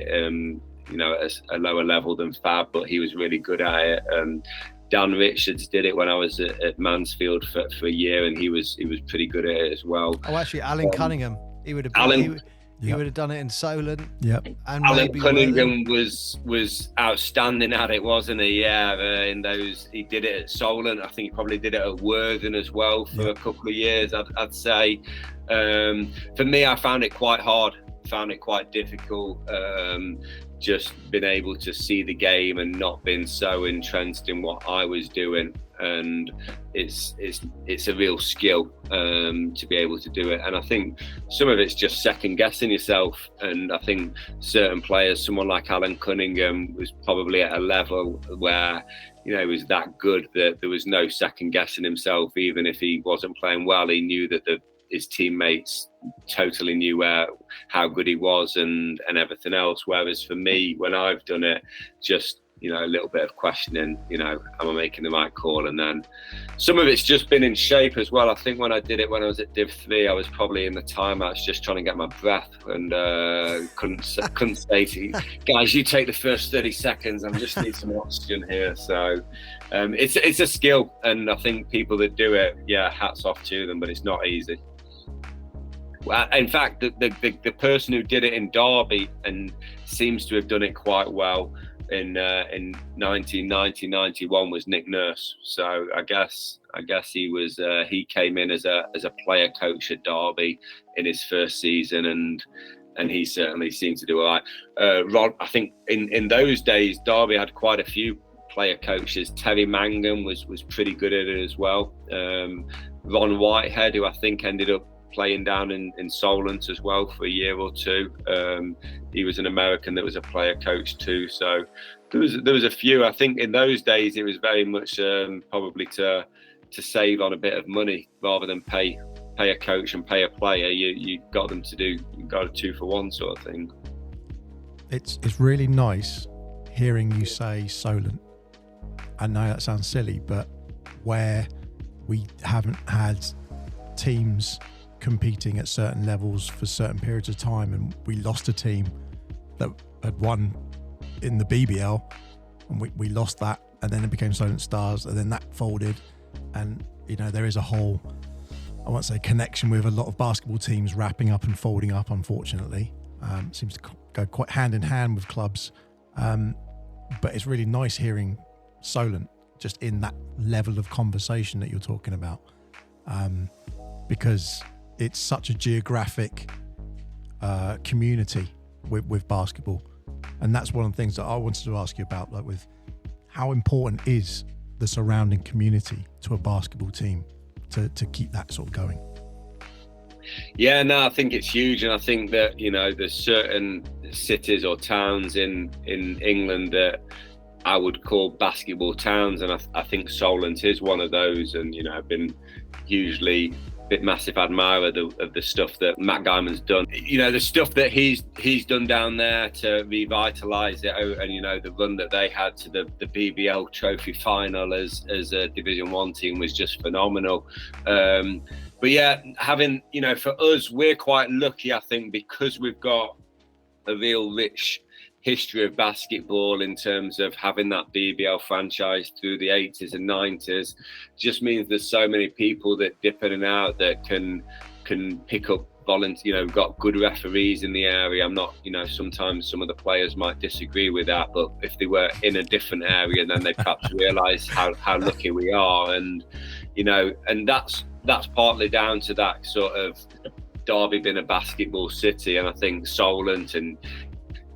you know, at a lower level than Fab, but he was really good at it. Dan Richards did it when I was at Mansfield for a year, and he was pretty good at it as well.
Oh, actually, Alan Cunningham. He would have he would have done it in Solent.
Yep.
And Alan Cunningham was outstanding at it, wasn't he? Yeah, in those, he did it at Solent. I think he probably did it at Worthing as well for a couple of years, I'd say. For me, I found it quite hard, found it quite difficult. Just being able to see the game and not being so entrenched in what I was doing. and it's a real skill to be able to do it. And I think some of it's just second guessing yourself, and I think certain players, someone like Alan Cunningham, was probably at a level where, you know, he was that good that there was no second guessing himself. Even if he wasn't playing well, he knew that his teammates totally knew how good he was and everything else. Whereas for me, when I've done it, just, you know, a little bit of questioning, you know, am I making the right call? And then some of it's just been in shape as well. I think when I did it when I was at Div 3, I was probably in the timeouts just trying to get my breath, and couldn't say to you, guys, you take the first 30 seconds. I just need some oxygen here. So it's a skill, and I think people that do it, yeah, hats off to them, but it's not easy. Well, in fact, the person who did it in Derby and seems to have done it quite well in 1990-91 was Nick Nurse. So I guess he came in as a player coach at Derby in his first season, and he certainly seemed to do all right. Ron, I think in those days Derby had quite a few player coaches. Terry Mangum was pretty good at it as well. Ron Whitehead, who I think ended up playing down in Solent as well for a year or two. He was an American that was a player coach too. So there was a few. I think in those days it was very much probably to save on a bit of money rather than pay a coach and pay a player. You got them to do, you got a 2-for-1 sort of thing.
It's really nice hearing you say Solent. I know that sounds silly, but where we haven't had teams competing at certain levels for certain periods of time, and we lost a team that had won in the BBL, and we lost that, and then it became Solent Stars, and then that folded. And you know, there is a whole, I won't say connection with a lot of basketball teams wrapping up and folding up, unfortunately. Seems to go quite hand in hand with clubs, but it's really nice hearing Solent just in that level of conversation that you're talking about, because it's such a geographic community with basketball. And that's one of the things that I wanted to ask you about, like with how important is the surrounding community to a basketball team to keep that sort of going?
Yeah, no, I think it's huge. And I think that, you know, there's certain cities or towns in England that I would call basketball towns. And I think Solent is one of those. And, you know, I've been hugely massive admirer of the stuff that Matt Guyman's done. You know, the stuff that he's done down there to revitalise it, and you know, the run that they had to the BBL trophy final as a Division 1 team was just phenomenal. But yeah, having, you know, for us, we're quite lucky, I think, because we've got a real rich history of basketball in terms of having that BBL franchise through the 80s and 90s. Just means there's so many people that dip in and out that can pick up volunteer, you know, got good referees in the area. I'm not, you know, sometimes some of the players might disagree with that, but if they were in a different area, then they perhaps realise how lucky we are. And, you know, and that's partly down to that sort of Derby being a basketball city. And I think Solent and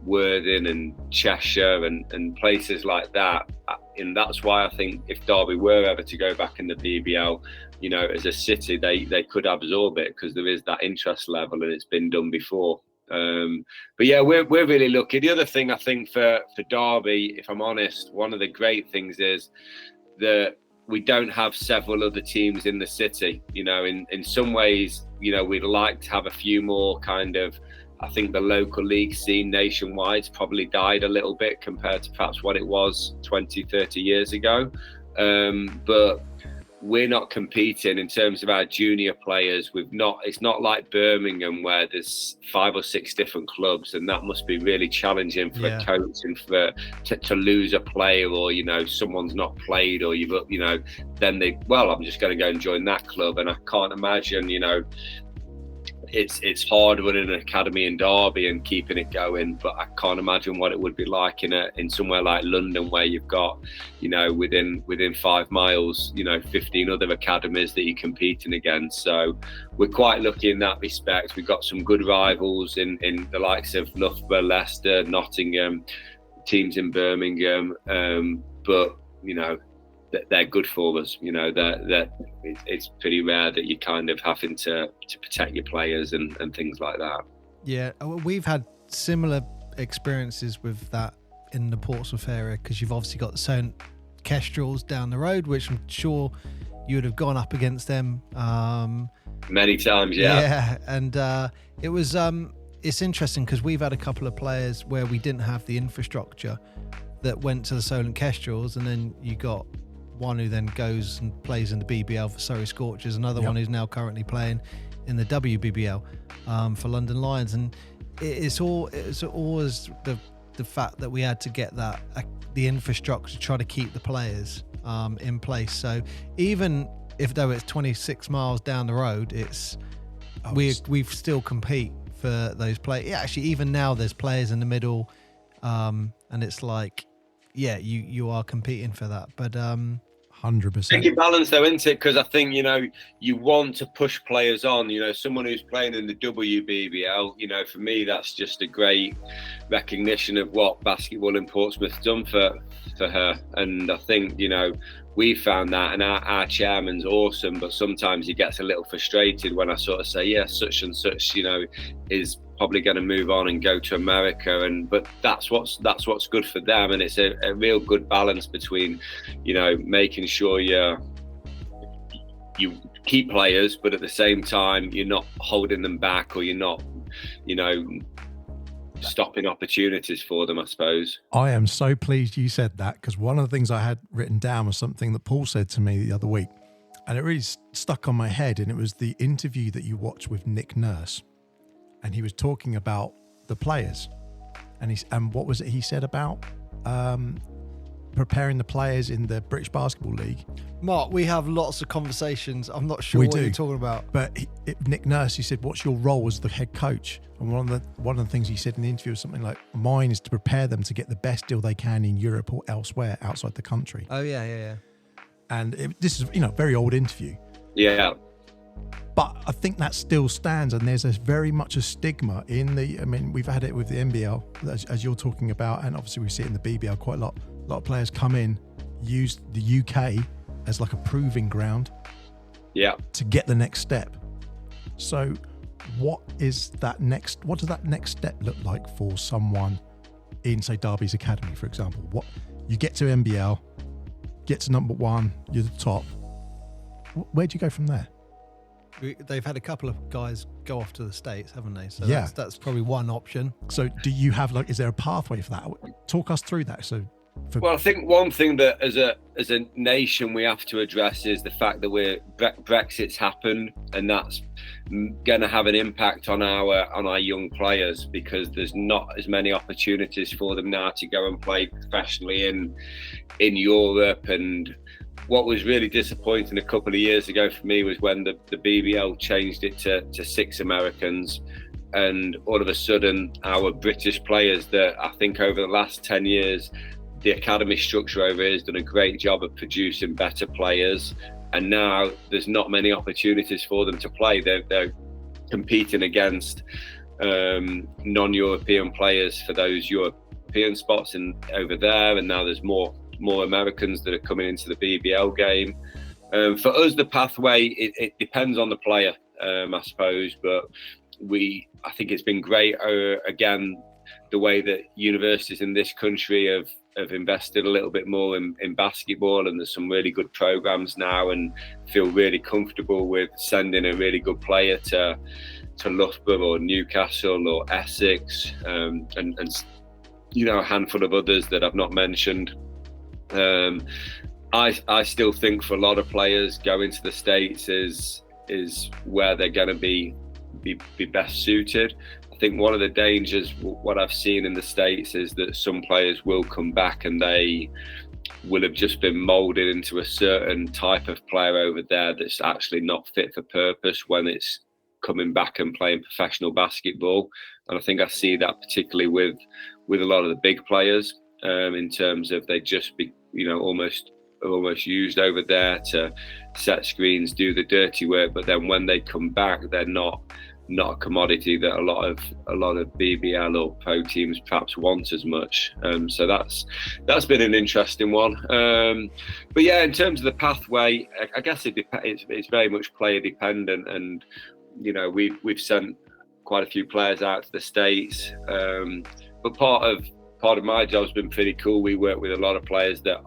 Worthing and Cheshire and places like that, and that's why I think if Derby were ever to go back in the BBL, you know, as a city, they could absorb it because there is that interest level and it's been done before. But yeah, we're really lucky. The other thing I think for Derby, if I'm honest, one of the great things is that we don't have several other teams in the city. You know, in some ways, you know, we'd like to have a few more kind of, I think the local league scene nationwide's probably died a little bit compared to perhaps what it was 20, 30 years ago. But we're not competing in terms of our junior players. It's not like Birmingham where there's 5 or 6 different clubs, and that must be really challenging for a coach and to lose a player, or, you know, someone's not played, or you know, then I'm just going to go and join that club. And I can't imagine, you know, it's hard running an academy in Derby and keeping it going, but I can't imagine what it would be like in somewhere like London, where you've got, you know, within 5 miles, you know, 15 other academies that you're competing against. So we're quite lucky in that respect. We've got some good rivals in the likes of Loughborough, Leicester, Nottingham, teams in Birmingham, but, you know, they're good for us. You know, it's pretty rare that you're kind of having to protect your players and things like that.
Yeah, we've had similar experiences with that in the Portsmouth area, because you've obviously got the solent kestrels down the road, which I'm sure you would have gone up against them
many times. Yeah,
and it was it's interesting because we've had a couple of players where we didn't have the infrastructure that went to the solent kestrels, and then you got one who then goes and plays in the BBL for Surrey Scorchers, another one who's now currently playing in the WBBL for London Lions, and it's always the fact that we had to get that the infrastructure to try to keep the players in place. So even though it's 26 miles down the road, we still compete for those players. Yeah, actually, even now there's players in the middle, and it's like, yeah, you are competing for that, but
100%.
Tricky balance though, isn't it? Because I think, you know, you want to push players on. You know, someone who's playing in the WBBL, you know, for me, that's just a great recognition of what basketball in Portsmouth's done for her. And I think, you know, we found that, and our chairman's awesome, but sometimes he gets a little frustrated when I sort of say, yeah, such and such, you know, is probably going to move on and go to America, but that's what's good for them. And it's a real good balance between, you know, making sure you keep players, but at the same time you're not holding them back, or you're not, you know, stopping opportunities for them, I suppose.
I am so pleased you said that, because one of the things I had written down was something that Paul said to me the other week, and it really stuck on my head, and it was the interview that you watched with Nick Nurse. And he was talking about the players, and what was it he said about preparing the players in the British Basketball League?
Mark, we have lots of conversations. I'm not sure what you're talking about.
But Nick Nurse, he said, "What's your role as the head coach?" And one of the things he said in the interview was something like, "Mine is to prepare them to get the best deal they can in Europe or elsewhere outside the country."
Oh yeah.
And this is, you know, a very old interview.
Yeah.
But I think that still stands, and there's very much a stigma in I mean, we've had it with the NBL, as you're talking about, and obviously we see it in the BBL quite a lot. A lot of players come in, use the UK as like a proving ground to get the next step. So what does that next step look like for someone in, say, Derby's academy, for example? What you get to NBL, get to number one, you're the top. Where do you go from there?
They've had a couple of guys go off to the States, haven't they? So
yeah,
that's probably one option.
So do you have, like, is there a pathway for that? Talk us through that.
Well, I think one thing that as a nation we have to address is the fact that Brexit's happened, and that's going to have an impact on our young players, because there's not as many opportunities for them now to go and play professionally in Europe. And what was really disappointing a couple of years ago for me was when the BBL changed it to 6 Americans, and all of a sudden our British players, that I think over the last 10 years the academy structure over here has done a great job of producing better players, and now there's not many opportunities for them to play. They're competing against non-European players for those European spots over there, and now there's more Americans that are coming into the BBL game. For us, the pathway, it depends on the player, I suppose, but I think it's been great, again, the way that universities in this country have invested a little bit more in basketball, and there's some really good programs now, and feel really comfortable with sending a really good player to Loughborough or Newcastle or Essex, and you know, a handful of others that I've not mentioned. I still think for a lot of players, going to the States is where they're going to be best suited. I think one of the dangers, what I've seen in the States, is that some players will come back and they will have just been moulded into a certain type of player over there that's actually not fit for purpose when it's coming back and playing professional basketball. And I think I see that particularly with a lot of the big players, in terms of they just be, you know, almost used over there to set screens, do the dirty work, but then when they come back, they're not not a commodity that a lot of BBL or pro teams perhaps want as much. So that's been an interesting one. But yeah, in terms of the pathway, I guess it's very much player dependent, and we've sent quite a few players out to the States. But part of my job's been pretty cool. We work with a lot of players that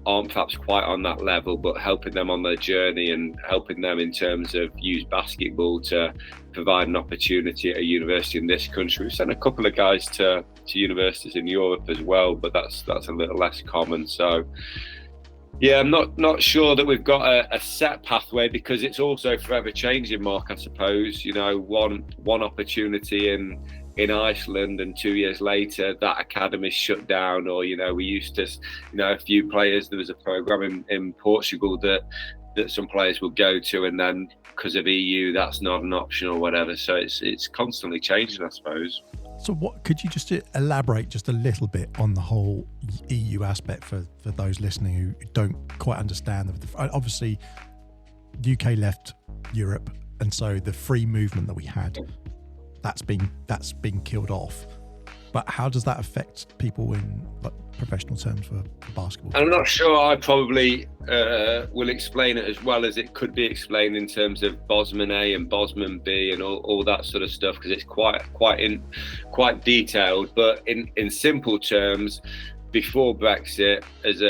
aren't perhaps quite on that level, but helping them on their journey and helping them in terms of use basketball to provide an opportunity at a university in this country. We've sent a couple of guys to universities in Europe as well, but that's a little less common. So yeah, I'm not sure that we've got a set pathway, because it's also forever changing, Mark, I suppose. One opportunity in Iceland, and 2 years later that academy's shut down. Or we used to, a few players, there was a program in Portugal that some players will go to, and then because of EU that's not an option or whatever. So it's constantly changing, I suppose.
So what could you just elaborate just a little bit on the whole EU aspect for those listening who don't quite understand? Obviously the UK left Europe, and so the free movement that we had, that's been killed off. But how does that affect people in professional terms for basketball?
I'm not sure I probably will explain it as well as it could be explained in terms of Bosman A and Bosman B and all that sort of stuff, because it's quite detailed. But in simple terms, before Brexit, as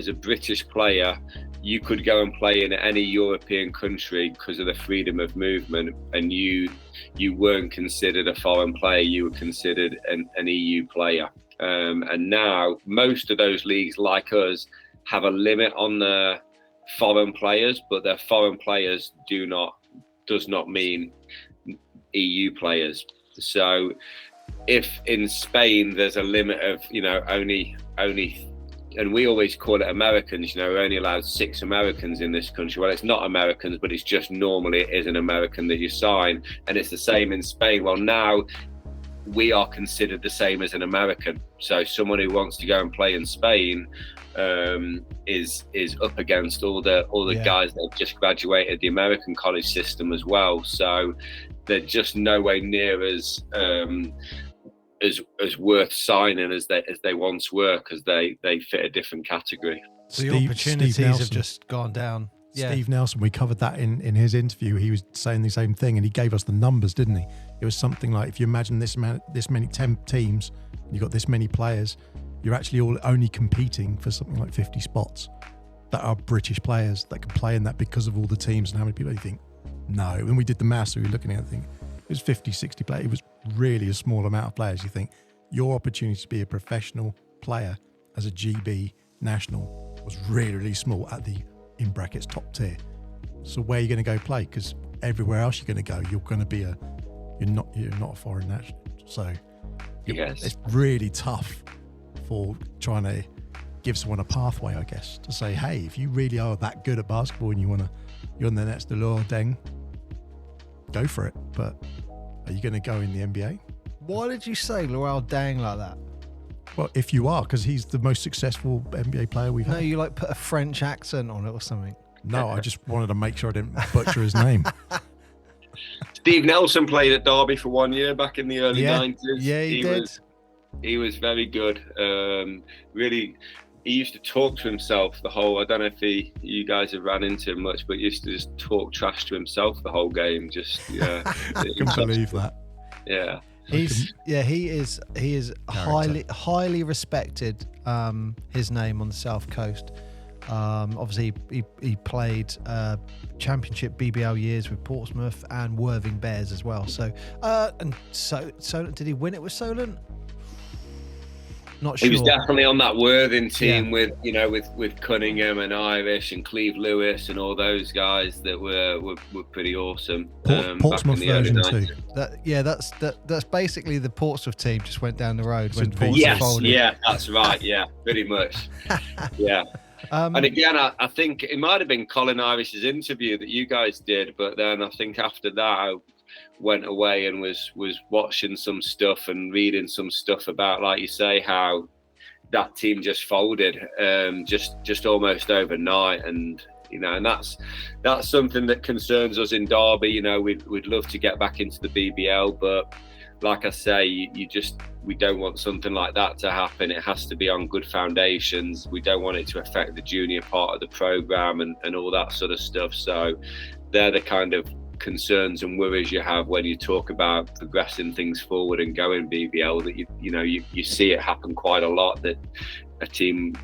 a British player, you could go and play in any European country because of the freedom of movement, and you weren't considered a foreign player, you were considered an EU player. And now most of those leagues, like us, have a limit on their foreign players, but their foreign players does not mean EU players. So if in Spain there's a limit of only, and we always call it Americans, we're only allowed 6 Americans in this country. Well, it's not Americans, but it's just normally it is an American that you sign. And it's the same in Spain. Well, now we are considered the same as an American. So someone who wants to go and play in Spain is up against all the guys that have just graduated the American college system as well. So they're just no way near as worth signing as they once were, because they fit a different category.
So the opportunities have just gone down. Yeah.
Steve Nelson, we covered that in his interview. He was saying the same thing, and he gave us the numbers, didn't he? It was something like, if you imagine this many 10 teams, and you've got this many players, you're actually all only competing for something like 50 spots that are British players that can play in that, because of all the teams and how many people. You think, no. When we did the maths, we were looking at it, I think it was 50, 60 players. It was really a small amount of players. You think your opportunity to be a professional player as a GB national was really, really small at the, in brackets, top tier. So where are you going to go play? Because everywhere else you're going to go, you're going to be you're not a foreign national. So
yes,
it's really tough for trying to give someone a pathway, I guess, to say, hey, if you really are that good at basketball and you're on the next Delors Deng, go for it. But are you going to go in the NBA?
Why did you say Luol Deng like that?
Well, if you are, because he's the most successful NBA player we've had.
No, you put a French accent on it or something.
No, I just wanted to make sure I didn't butcher his name.
Steve Nelson played at Derby for 1 year back in the early 90s.
Yeah, he did.
He was very good. Really, he used to talk to himself the whole. I don't know if you guys have ran into him much, but he used to just talk trash to himself the whole game. Just
I can believe that.
Yeah.
He is highly respected. His name on the South Coast. Obviously, he played championship BBL years with Portsmouth and Worthing Bears as well. So Solent, did he win it with Solent? Not sure.
He was definitely on that Worthing team with Cunningham and Irish and Cleve Lewis and all those guys that were pretty awesome.
Portsmouth version 2.
That's basically the Portsmouth team just went down the road when Portsmouth
yes,
folded.
Yeah, that's right. Yeah, pretty much. Yeah. And again, I think it might have been Colin Irish's interview that you guys did, but then I think after that I went away and was watching some stuff and reading some stuff about, like you say, how that team just folded just almost overnight. And you know, and that's something that concerns us in Derby. You know, we'd love to get back into the BBL, but like I say, we don't want something like that to happen. It has to be on good foundations. We don't want it to affect the junior part of the programme and all that sort of stuff. So they're the kind of concerns and worries you have when you talk about progressing things forward and going BBL, that you see it happen quite a lot, that a team,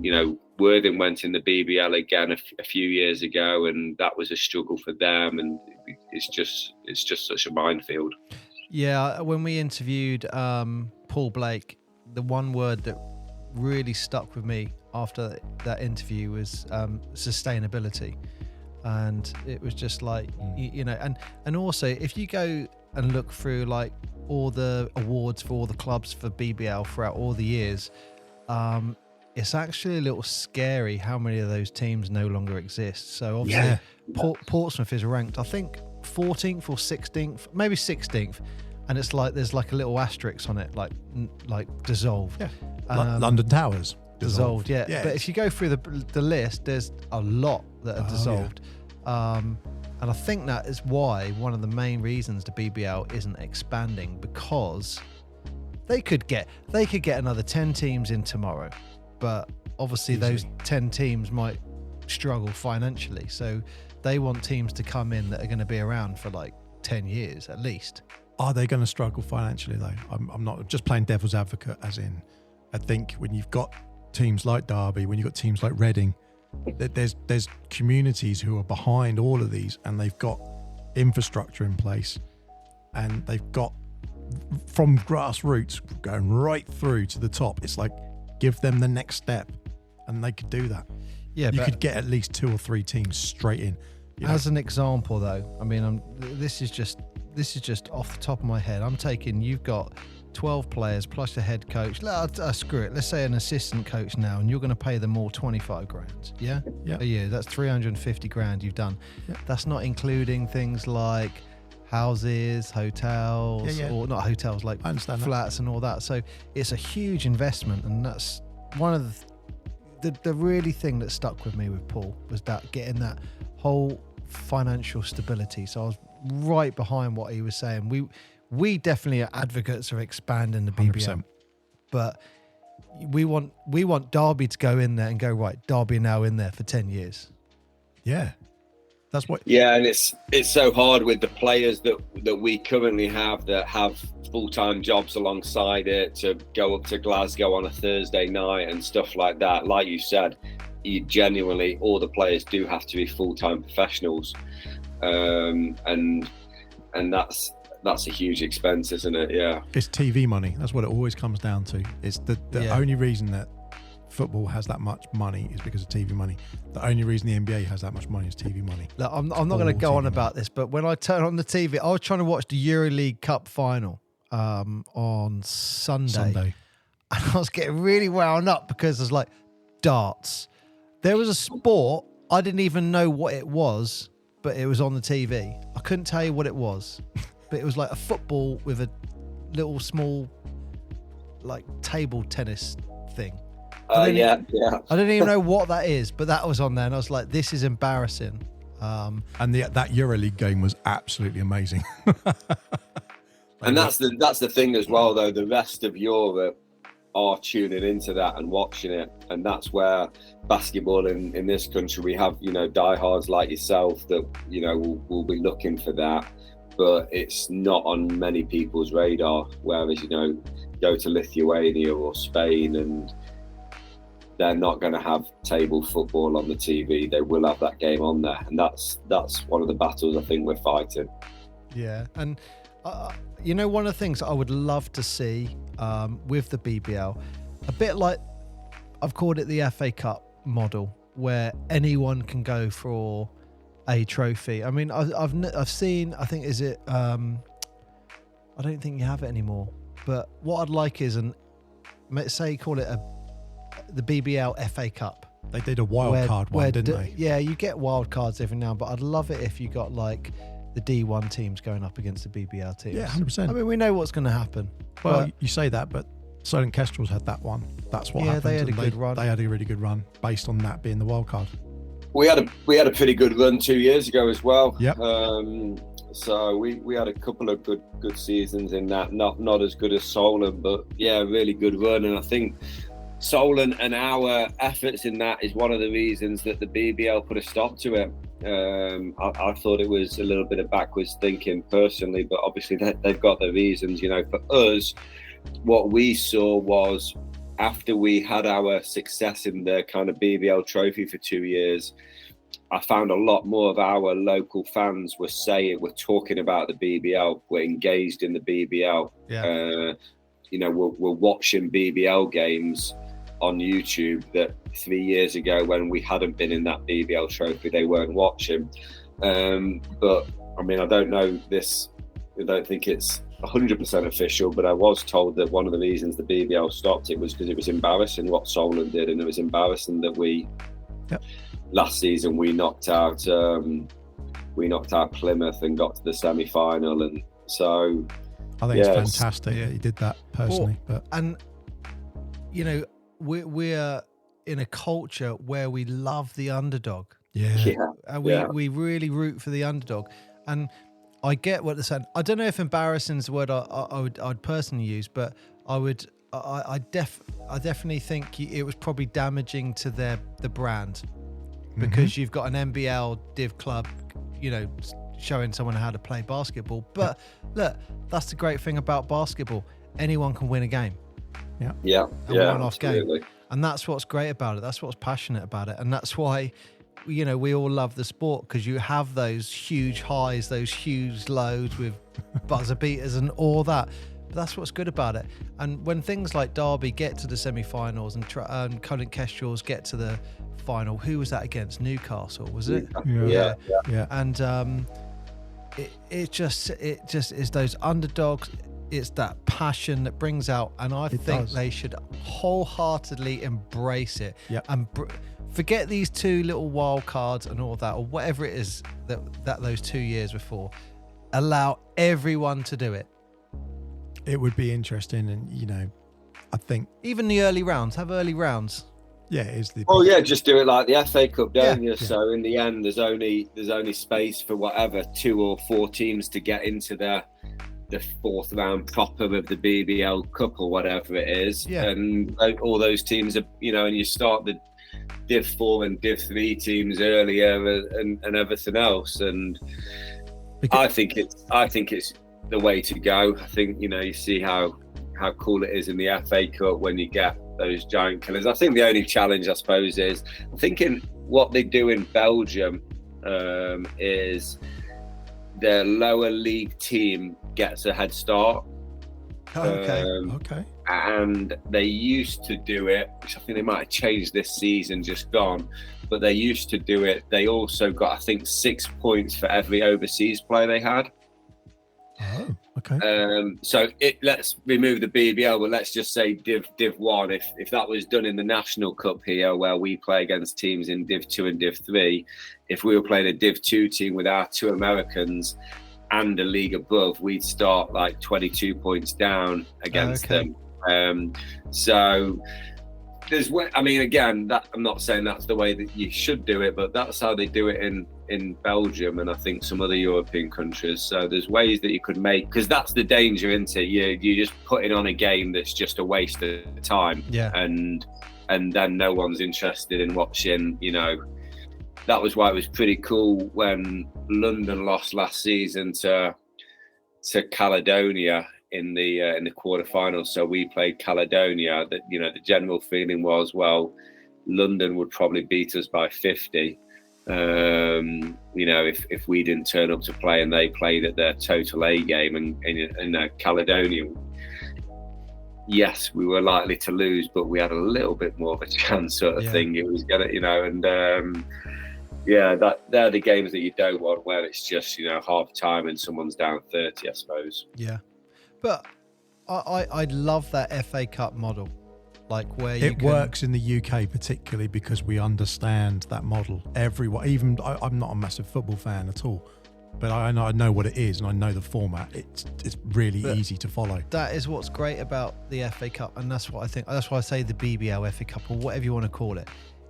you know, Worthing went in the BBL again a few years ago, and that was a struggle for them, and it's just such a minefield.
Yeah, when we interviewed Paul Blake, the one word that really stuck with me after that interview was sustainability. And it was just like, you know, and also if you go and look through like all the awards for all the clubs for BBL throughout all the years, it's actually a little scary how many of those teams no longer exist. So obviously Portsmouth is ranked, I think, 14th or 16th, maybe 16th. And it's like there's like a little asterisk on it, like dissolved.
Yeah. London Towers.
Dissolved, yeah. But if you go through the list, there's a lot that are dissolved. Yeah. And I think that is why one of the main reasons the BBL isn't expanding, because they could get another 10 teams in tomorrow, but obviously those 10 teams might struggle financially. So they want teams to come in that are going to be around for like 10 years at least.
Are they going to struggle financially though? I'm not just playing devil's advocate, as in, I think when you've got teams like Derby, when you've got teams like Reading, there's communities who are behind all of these, and they've got infrastructure in place, and they've got from grassroots going right through to the top. It's like, give them the next step, and they could do that. Yeah, you could get at least 2 or 3 teams straight in.
As an example, though, I mean, this is just off the top of my head. I'm taking, you've got 12 players plus a head coach. Screw it. Let's say an assistant coach now, and you're going to pay them all 25 grand. Yeah? A year. That's 350 grand you've done. Yeah. That's not including things like houses, hotels, or not hotels, like flats and all that. So it's a huge investment, and that's one of the really thing that stuck with me with Paul was that getting that whole financial stability. So I was right behind what he was saying. We definitely are advocates of expanding the BBL, 100%. But we want Derby to go in there and go, right, Derby are now in there for 10 years.
Yeah. That's what.
Yeah, and it's so hard with the players that we currently have that have full-time jobs alongside it, to go up to Glasgow on a Thursday night and stuff like that. Like you said, you genuinely, all the players do have to be full-time professionals, and that's a huge expense, isn't it? Yeah,
it's TV money. That's what it always comes down to. It's the only reason that football has that much money is because of TV money. The only reason the NBA has that much money is TV money.
Look, I'm not going to go on about this, but when I turn on the TV, I was trying to watch the EuroLeague Cup final on Sunday, and I was getting really wound up because there's like darts. There was a sport, I didn't even know what it was, but it was on the TV. I couldn't tell you what it was, but it was like a football with a little small like table tennis thing. I didn't even know what that is, but that was on there, and I was like, "This is embarrassing."
And that EuroLeague game was absolutely amazing.
And that's the thing as well, though. The rest of Europe are tuning into that and watching it, and that's where basketball in this country, we have diehards like yourself that will be looking for that, but it's not on many people's radar. Whereas go to Lithuania or Spain and they're not going to have table football on the TV. They will have that game on there, and that's one of the battles I think we're fighting.
Yeah, and one of the things I would love to see with the BBL, a bit like I've called it the FA Cup model, where anyone can go for a trophy. I mean, I've seen. I think I don't think you have it anymore. But what I'd like is call it the BBL FA Cup.
They did a wild card one, didn't they?
Yeah, you get wild cards every now and then, but I'd love it if you got like the D1 teams going up against the BBL teams.
Yeah, 100%.
I mean, we know what's going to happen.
Well, you say that, but Solent Kestrels had that one. That's what happened.
They had a good run.
They had a really good run based on that being the wild card.
We had a pretty good run 2 years ago as well.
Yep.
So we had a couple of good seasons in that. Not as good as Solent, but yeah, really good run. And I think Solent and our efforts in that is one of the reasons that the BBL put a stop to it. I thought it was a little bit of backwards thinking personally, but obviously they've got their reasons. You know, for us, what we saw was after we had our success in the kind of BBL trophy for 2 years, I found a lot more of our local fans were talking about the BBL, were engaged in the BBL.
Yeah.
You know, we're watching BBL games on YouTube that 3 years ago, when we hadn't been in that BBL trophy, they weren't watching. But I mean, I don't know this. I don't think it's 100% official, but I was told that one of the reasons the BBL stopped it was because it was embarrassing what Solent did, and it was embarrassing that last season we knocked out Plymouth and got to the semi-final, and so
I think it's fantastic that you did that personally.
And you know, we're in a culture where we love the underdog. And we really root for the underdog, and I get what they're saying. I don't know if embarrassing is the word I'd personally use, but I definitely think it was probably damaging to the brand, because you've got an NBL div club, you know, showing someone how to play basketball. But look, that's the great thing about basketball. Anyone can win a game.
Yeah.
One-off game. And that's what's great about it. That's what's passionate about it. And that's why, you know, we all love the sport, because you have those huge highs, those huge lows with buzzer beaters and all that. But that's what's good about it. And when things like Derby get to the semi-finals and Colin Kestrel's get to the final, who was that against? Newcastle, was it?
Yeah.
And it just is those underdogs. It's that passion that brings out, and I think they should wholeheartedly embrace it. And forget these two little wild cards and all that, or whatever it is that those 2 years before. Allow everyone to do it.
It would be interesting, and you know, I think
even the early rounds, have early rounds.
Yeah, it is the.
Oh yeah, just do it like the FA Cup, don't you?
Yeah.
So in the end, there's only space for whatever 2 or 4 teams to get into the fourth round proper of the BBL Cup or whatever it is, and all those teams are, you know, and you start the Div 4 and Div 3 teams earlier and everything else, and I think it's the way to go. I think, you know, you see how cool it is in the FA Cup when you get those giant killers. I think the only challenge, I suppose, is I'm thinking what they do in Belgium is the lower league team gets a head start.
Okay.
And they used to do it, which I think they might have changed this season, just gone, but they used to do it. They also got, I think, 6 points for every overseas player they had.
Oh, okay.
So let's remove the BBL, but let's just say Div 1. If that was done in the National Cup here, where we play against teams in Div 2 and Div 3, if we were playing a Div 2 team with our 2 Americans and a league above, we'd start like 22 points down against them. So there's, I mean, again, that I'm not saying that's the way that you should do it, but that's how they do it in Belgium and I think some other European countries. So there's ways that you could make, because that's the danger, isn't it? You're just putting on a game that's just a waste of time. And then no one's interested in watching, you know. That was why it was pretty cool when London lost last season to Caledonia in the quarterfinals. So we played Caledonia. That, you know, the general feeling was, well, London would probably beat us by 50. You know, if we didn't turn up to play and they played at their total A game, and in Caledonia, yes, we were likely to lose, but we had a little bit more of a chance, sort of thing. It was gonna, you know, and they're the games that you don't want, where it's just, you know, half time and someone's down 30, I suppose.
Yeah, but I love that FA Cup model, like where it
works in the UK particularly because we understand that model. Everyone, even I'm not a massive football fan at all, but I know what it is and I know the format. It's really easy to follow.
That is what's great about the FA Cup, and that's what I think. That's why I say the BBL FA Cup, or whatever you want to call it,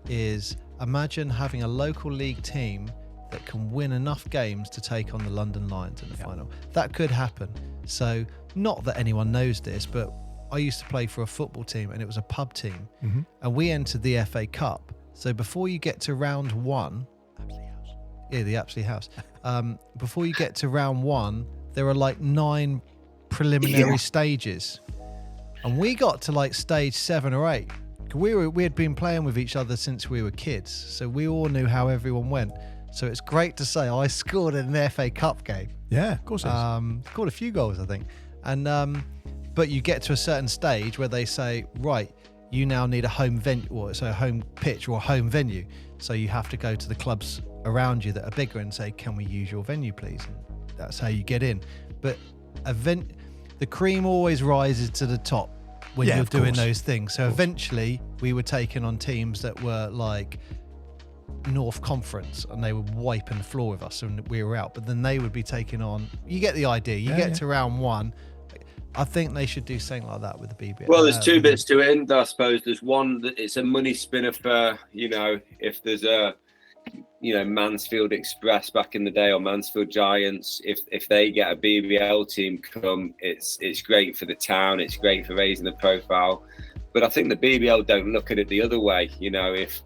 is imagine having a local league team that can win enough games to take on the London Lions in the final. That could happen. So not that anyone knows this, but I used to play for a football team, and it was a pub team, and we entered the FA Cup. So before you get to round one, the Apsley House. Before you get to round one, there are like 9 preliminary stages, and we got to like stage 7 or 8. We had been playing with each other since we were kids, so we all knew how everyone went. So it's great to say I scored in an FA Cup game.
Yeah, of course.
Scored a few goals, I think, and but you get to a certain stage where they say, right, you now need a home venue, or so a home pitch or a home venue. So you have to go to the clubs around you that are bigger and say, can we use your venue, please? And that's how you get in. But the cream always rises to the top when you're doing those things. So eventually we were taking on teams that were like North Conference, and they were wiping the floor with us, and we were out. But then they would be taking on, you get the idea. You get to round one. I think they should do something like that with the BBL.
Well, there's 2 bits to it, I suppose. There's one that it's a money spinner for, if there's a, Mansfield Express back in the day, or Mansfield Giants, if they get a BBL team come, it's great for the town. It's great for raising the profile. But I think the BBL don't look at it the other way. If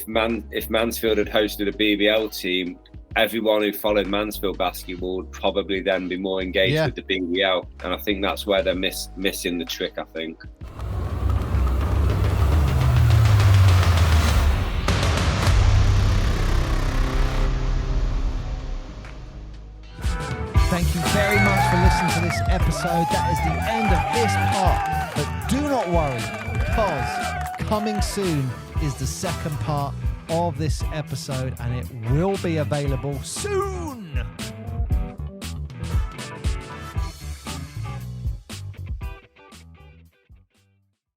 Mansfield had hosted a BBL team, everyone who followed Mansfield basketball would probably then be more engaged with the BBL, and I think that's where they're missing the trick, I think.
Thank you very much for listening to this episode. That is the end of this part, but do not worry, because coming soon is the second part of this episode, and it will be available soon.